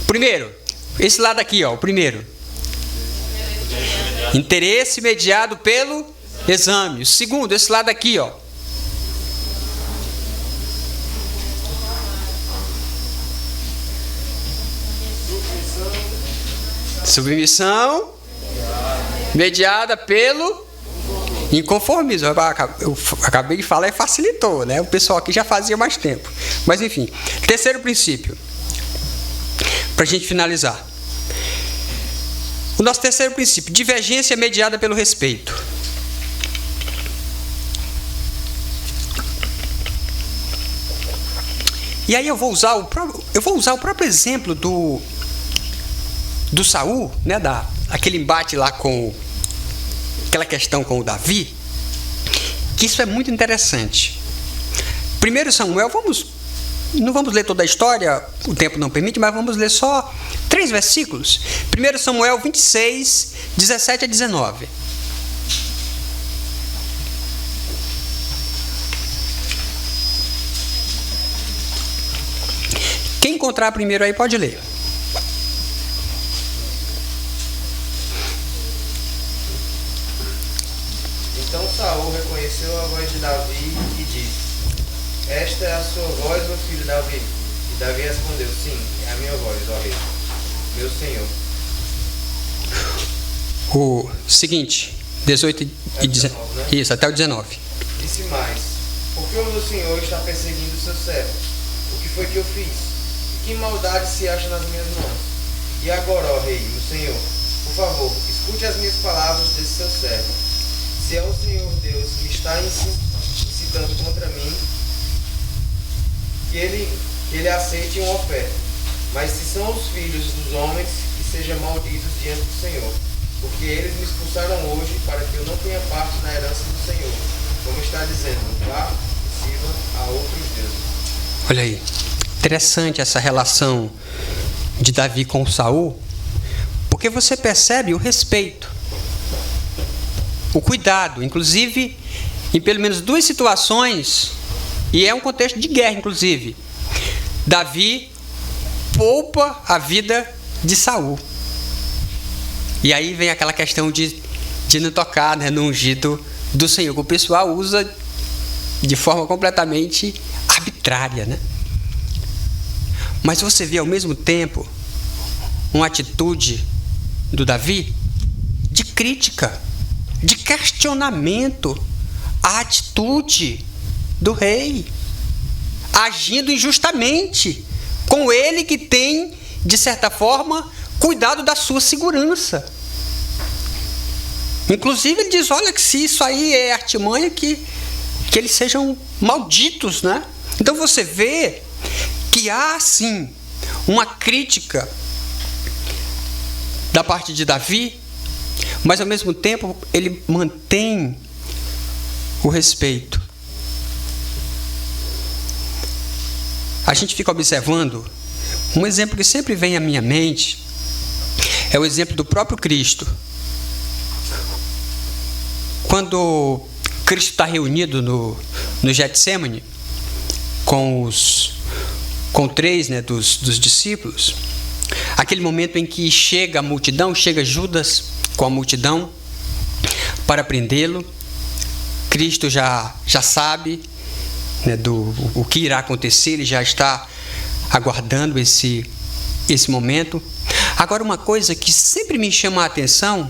S4: Primeiro, esse lado aqui, ó, o primeiro. Interesse mediado pelo exame. O segundo, esse lado aqui, ó. Submissão mediada pelo inconformismo. Eu acabei de falar e facilitou, né? O pessoal aqui já fazia mais tempo. Mas enfim, terceiro princípio, para a gente finalizar. O nosso terceiro princípio: divergência mediada pelo respeito. E aí eu vou usar o próprio exemplo do Saul, né, aquele embate lá com aquela questão com o Davi, que isso é muito interessante. 1 Samuel, não vamos ler toda a história, o tempo não permite, mas vamos ler só 3 versículos. 1 Samuel 26, 17 a 19. Quem encontrar primeiro aí pode ler.
S5: Então Saul reconheceu a voz de Davi e disse: esta é a sua voz, meu filho Davi? E Davi respondeu: sim, é a minha voz, ó rei, meu senhor.
S4: O seguinte, 18 e 19, né? Isso, até o 19.
S5: Disse mais: por que o meu senhor está perseguindo o seu servo? O que foi que eu fiz? E que maldade se acha nas minhas mãos? E agora, ó rei, meu senhor, por favor, escute as minhas palavras desse seu servo. Se é o Senhor Deus que está incitando contra mim, que ele aceite uma oferta. Mas se são os filhos dos homens, que sejam malditos diante do Senhor, porque eles me expulsaram hoje para que eu não tenha parte na herança do Senhor, como está dizendo: vá e sirva a outros deuses.
S4: Olha aí, interessante essa relação de Davi com Saul, porque você percebe o respeito, o cuidado, inclusive em pelo menos 2 situações, e é um contexto de guerra, inclusive. Davi poupa a vida de Saul. E aí vem aquela questão de não tocar, né, no ungido do Senhor, que o pessoal usa de forma completamente arbitrária, né? Mas você vê ao mesmo tempo uma atitude do Davi de crítica, de questionamento à atitude do rei, agindo injustamente com ele que tem, de certa forma, cuidado da sua segurança. Inclusive ele diz: olha, que se isso aí é artimanha, que eles sejam malditos, né? Então você vê que há sim uma crítica da parte de Davi, mas ao mesmo tempo ele mantém o respeito. A gente fica observando, um exemplo que sempre vem à minha mente é o exemplo do próprio Cristo. Quando Cristo está reunido no Getsêmani com três, né, dos discípulos, aquele momento em que chega a multidão, chega Judas com a multidão para prendê-lo. Cristo já sabe, né, o que irá acontecer, ele já está aguardando esse momento. Agora, uma coisa que sempre me chama a atenção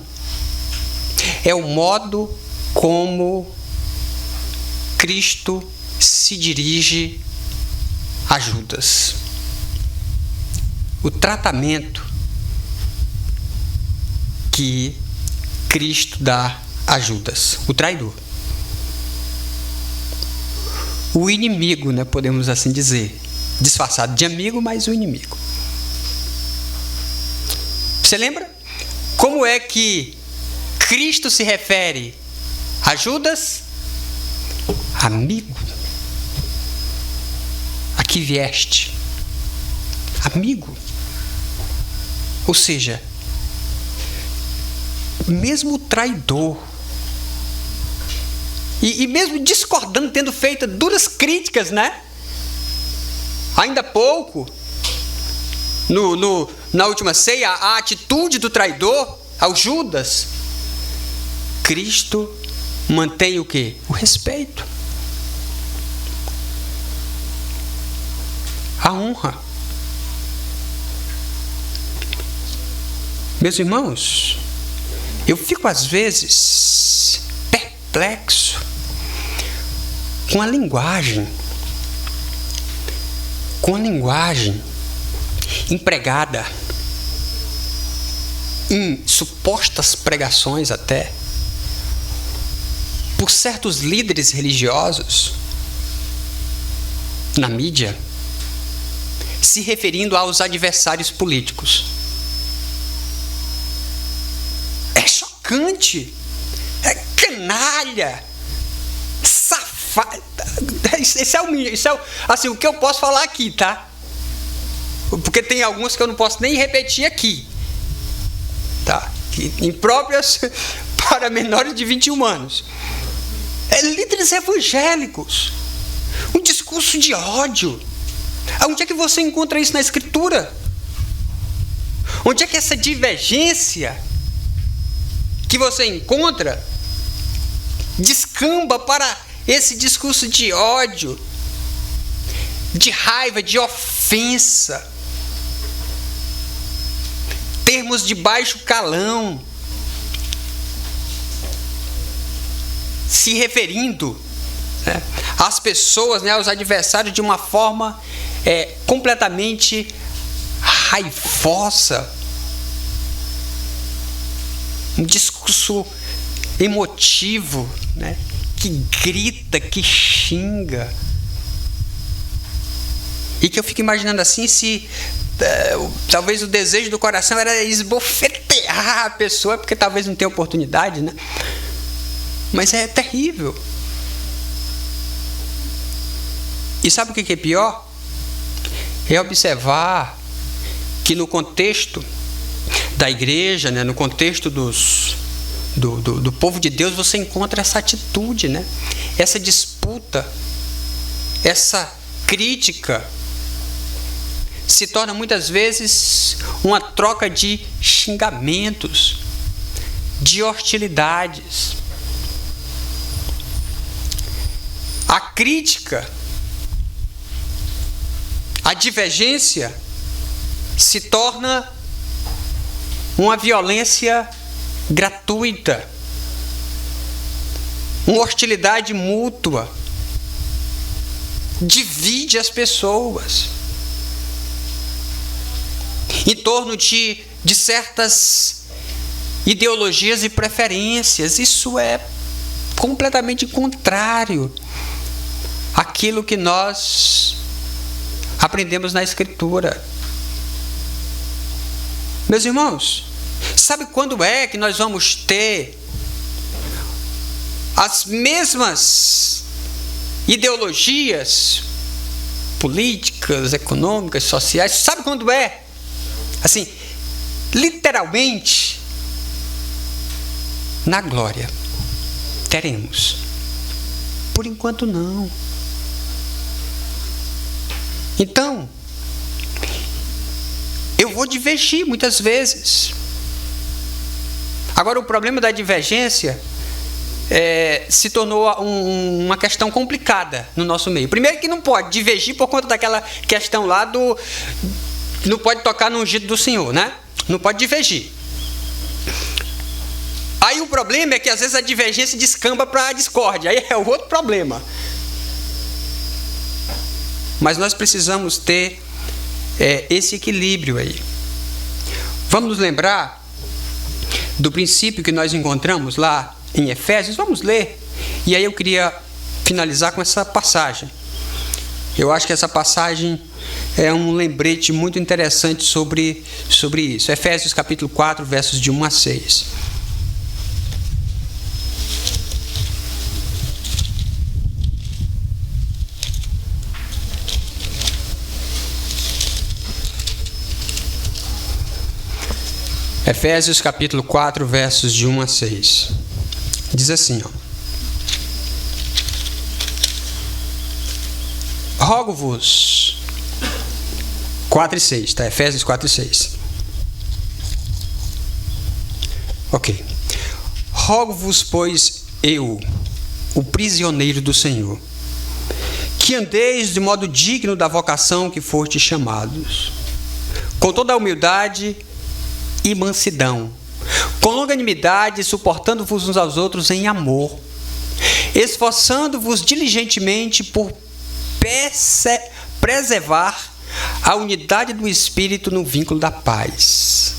S4: é o modo como Cristo se dirige a Judas. O tratamento que Cristo dá a Judas, o traidor. O inimigo, né, podemos assim dizer. Disfarçado de amigo, mas o inimigo. Você lembra? Como é que Cristo se refere a Judas? Amigo. Aqui vieste. Amigo. Ou seja, mesmo o traidor, e mesmo discordando, tendo feito duras críticas, né? Ainda há pouco, na última ceia, a atitude do traidor ao Judas, Cristo mantém o quê? O respeito, a honra. Meus irmãos, eu fico às vezes perplexo com a linguagem empregada em supostas pregações até por certos líderes religiosos na mídia, se referindo aos adversários políticos. É chocante, é canalha, safado. Isso é assim, o que eu posso falar aqui, tá? Porque tem alguns que eu não posso nem repetir aqui, tá? Impróprias para menores de 21 anos. Líderes evangélicos, um discurso de ódio. Onde é que você encontra isso na Escritura? Onde é que essa divergência que você encontra descamba para esse discurso de ódio, de raiva, de ofensa, termos de baixo calão, se referindo, né, às pessoas, né, aos adversários de uma forma completamente raivosa, um discurso emotivo, né, que grita, que xinga, e que eu fico imaginando assim, se talvez o desejo do coração era esbofetear a pessoa, porque talvez não tenha oportunidade, né? Mas é terrível. E sabe o que é pior? É observar que no contexto da igreja, né, no contexto do povo de Deus, você encontra essa atitude, né? Essa disputa, essa crítica se torna muitas vezes uma troca de xingamentos, de hostilidades. A crítica, a divergência se torna uma violência gratuita, uma hostilidade mútua, divide as pessoas em torno de certas ideologias e preferências. Isso é completamente contrário àquilo que nós aprendemos na Escritura. Meus irmãos, Sabe quando é que nós vamos ter as mesmas ideologias políticas, econômicas, sociais? Sabe quando é? Assim, literalmente, na glória teremos. Por enquanto não. Então, eu vou divergir muitas vezes. Agora, o problema da divergência se tornou uma questão complicada no nosso meio. Primeiro que não pode divergir por conta daquela questão lá do... Não pode tocar no ungido do Senhor, né? Não pode divergir. Aí o problema é que às vezes a divergência descamba para a discórdia. Aí é o outro problema. Mas nós precisamos ter esse equilíbrio aí. Vamos nos lembrar do princípio que nós encontramos lá em Efésios. Vamos ler. E aí eu queria finalizar com essa passagem. Eu acho que essa passagem é um lembrete muito interessante sobre isso. Efésios capítulo 4, versos de 1 a 6. Efésios capítulo 4, versos de 1 a 6. Diz assim, ó. Rogo-vos, 4 e 6, tá? Efésios 4 e 6. Ok. Rogo-vos, pois, eu, o prisioneiro do Senhor, que andeis de modo digno da vocação que fostes chamados, com toda a humildade e mansidão, com longanimidade, suportando-vos uns aos outros em amor, esforçando-vos diligentemente por preservar a unidade do Espírito no vínculo da paz.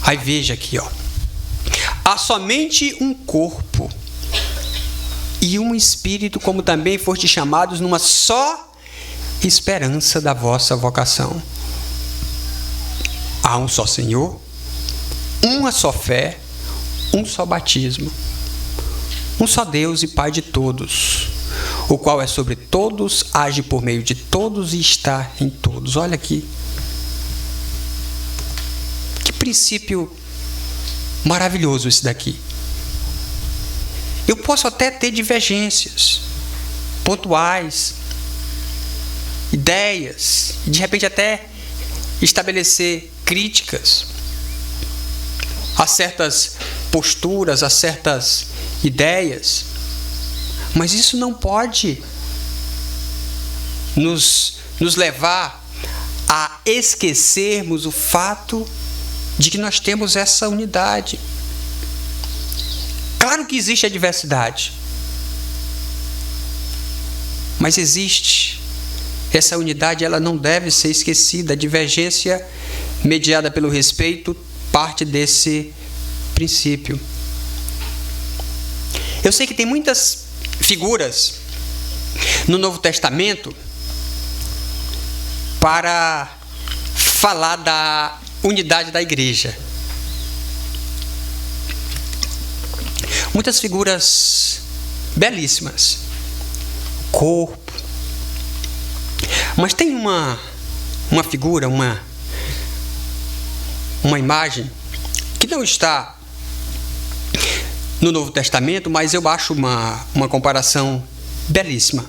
S4: Aí veja aqui, ó. Há somente um corpo e um Espírito, como também fostes chamados numa só esperança da vossa vocação. Há um só Senhor, uma só fé, um só batismo, um só Deus e Pai de todos, o qual é sobre todos, age por meio de todos e está em todos. Olha aqui. Que princípio maravilhoso esse daqui. Eu posso até ter divergências pontuais, ideias, e de repente até estabelecer críticas a certas posturas, a certas ideias, mas isso não pode nos levar a esquecermos o fato de que nós temos essa unidade. Claro que existe a diversidade, mas existe essa unidade, ela não deve ser esquecida. A divergência mediada pelo respeito parte desse princípio. Eu sei que tem muitas figuras no Novo Testamento para falar da unidade da igreja. Muitas figuras belíssimas, corpo. Mas tem uma figura, uma imagem que não está no Novo Testamento, mas eu acho uma comparação belíssima.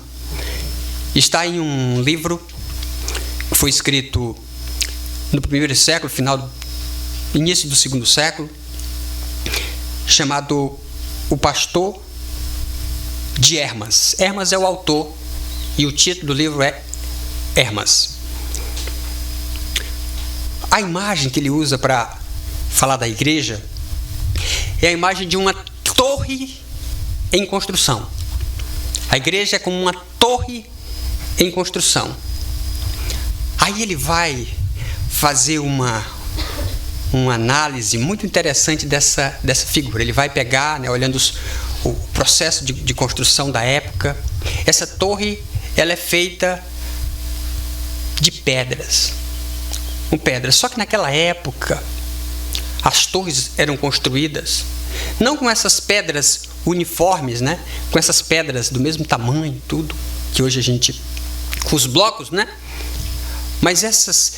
S4: Está em um livro que foi escrito no primeiro século, início do segundo século, chamado O Pastor de Hermas. Hermas é o autor e o título do livro é Hermas. A imagem que ele usa para falar da igreja é a imagem de uma torre em construção. A igreja é como uma torre em construção. Aí ele vai fazer uma análise muito interessante dessa figura. Ele vai pegar, né, olhando o processo de construção da época. Essa torre, ela é feita de pedras. Com pedras. Só que naquela época, as torres eram construídas. Não com essas pedras uniformes, né? Com essas pedras do mesmo tamanho, tudo, que hoje a gente... com os blocos, né? Mas essas,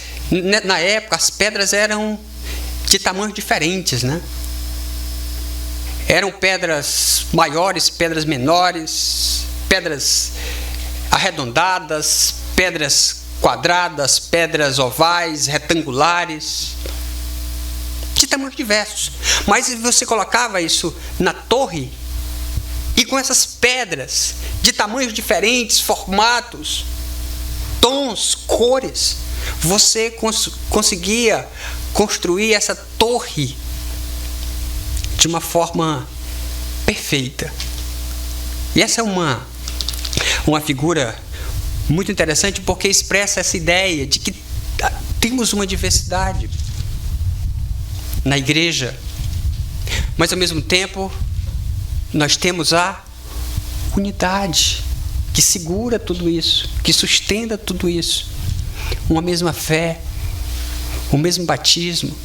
S4: na época, as pedras eram de tamanhos diferentes, né? Eram pedras maiores, pedras menores, pedras arredondadas, pedras quadradas, pedras ovais, retangulares, de tamanhos diversos. Mas você colocava isso na torre, e com essas pedras de tamanhos diferentes, formatos, tons, cores, você conseguia construir essa torre de uma forma perfeita. E essa é uma figura muito interessante, porque expressa essa ideia de que temos uma diversidade na igreja, mas ao mesmo tempo nós temos a unidade que segura tudo isso, que sustenta tudo isso. Uma mesma fé, o mesmo batismo,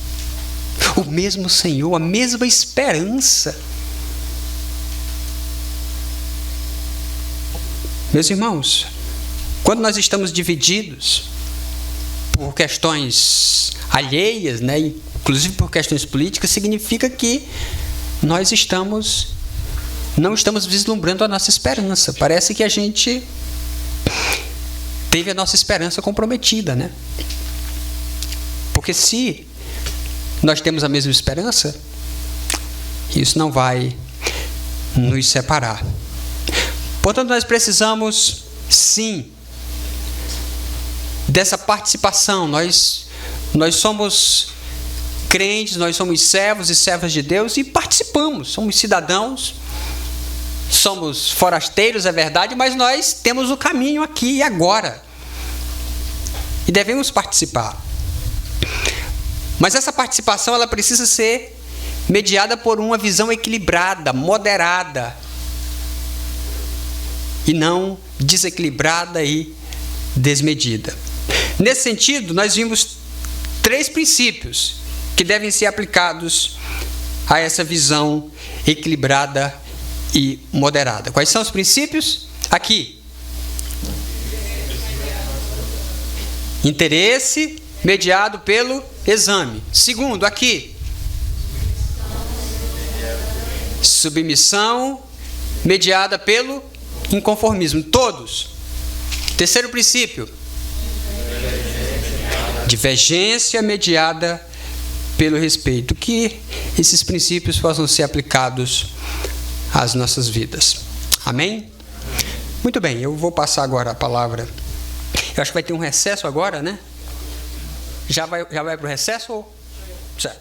S4: o mesmo Senhor, a mesma esperança. Meus irmãos, quando nós estamos divididos por questões alheias, né, inclusive por questões políticas, significa que nós não estamos vislumbrando a nossa esperança. Parece que a gente teve a nossa esperança comprometida, né? Porque se nós temos a mesma esperança, isso não vai nos separar. Portanto, nós precisamos, sim, dessa participação. Nós somos crentes, nós somos servos e servas de Deus e participamos, somos cidadãos, somos forasteiros, é verdade, mas nós temos o caminho aqui e agora e devemos participar. Mas essa participação, ela precisa ser mediada por uma visão equilibrada, moderada, e não desequilibrada e desmedida. Nesse sentido, nós vimos 3 princípios que devem ser aplicados a essa visão equilibrada e moderada. Quais são os princípios? Aqui. Interesse mediado pelo exame. Segundo, aqui. Submissão mediada pelo inconformismo. Todos. Terceiro princípio. Divergência mediada pelo respeito. Que esses princípios possam ser aplicados às nossas vidas. Amém? Muito bem, eu vou passar agora a palavra. Eu acho que vai ter um recesso agora, né? Já vai para o recesso? Certo.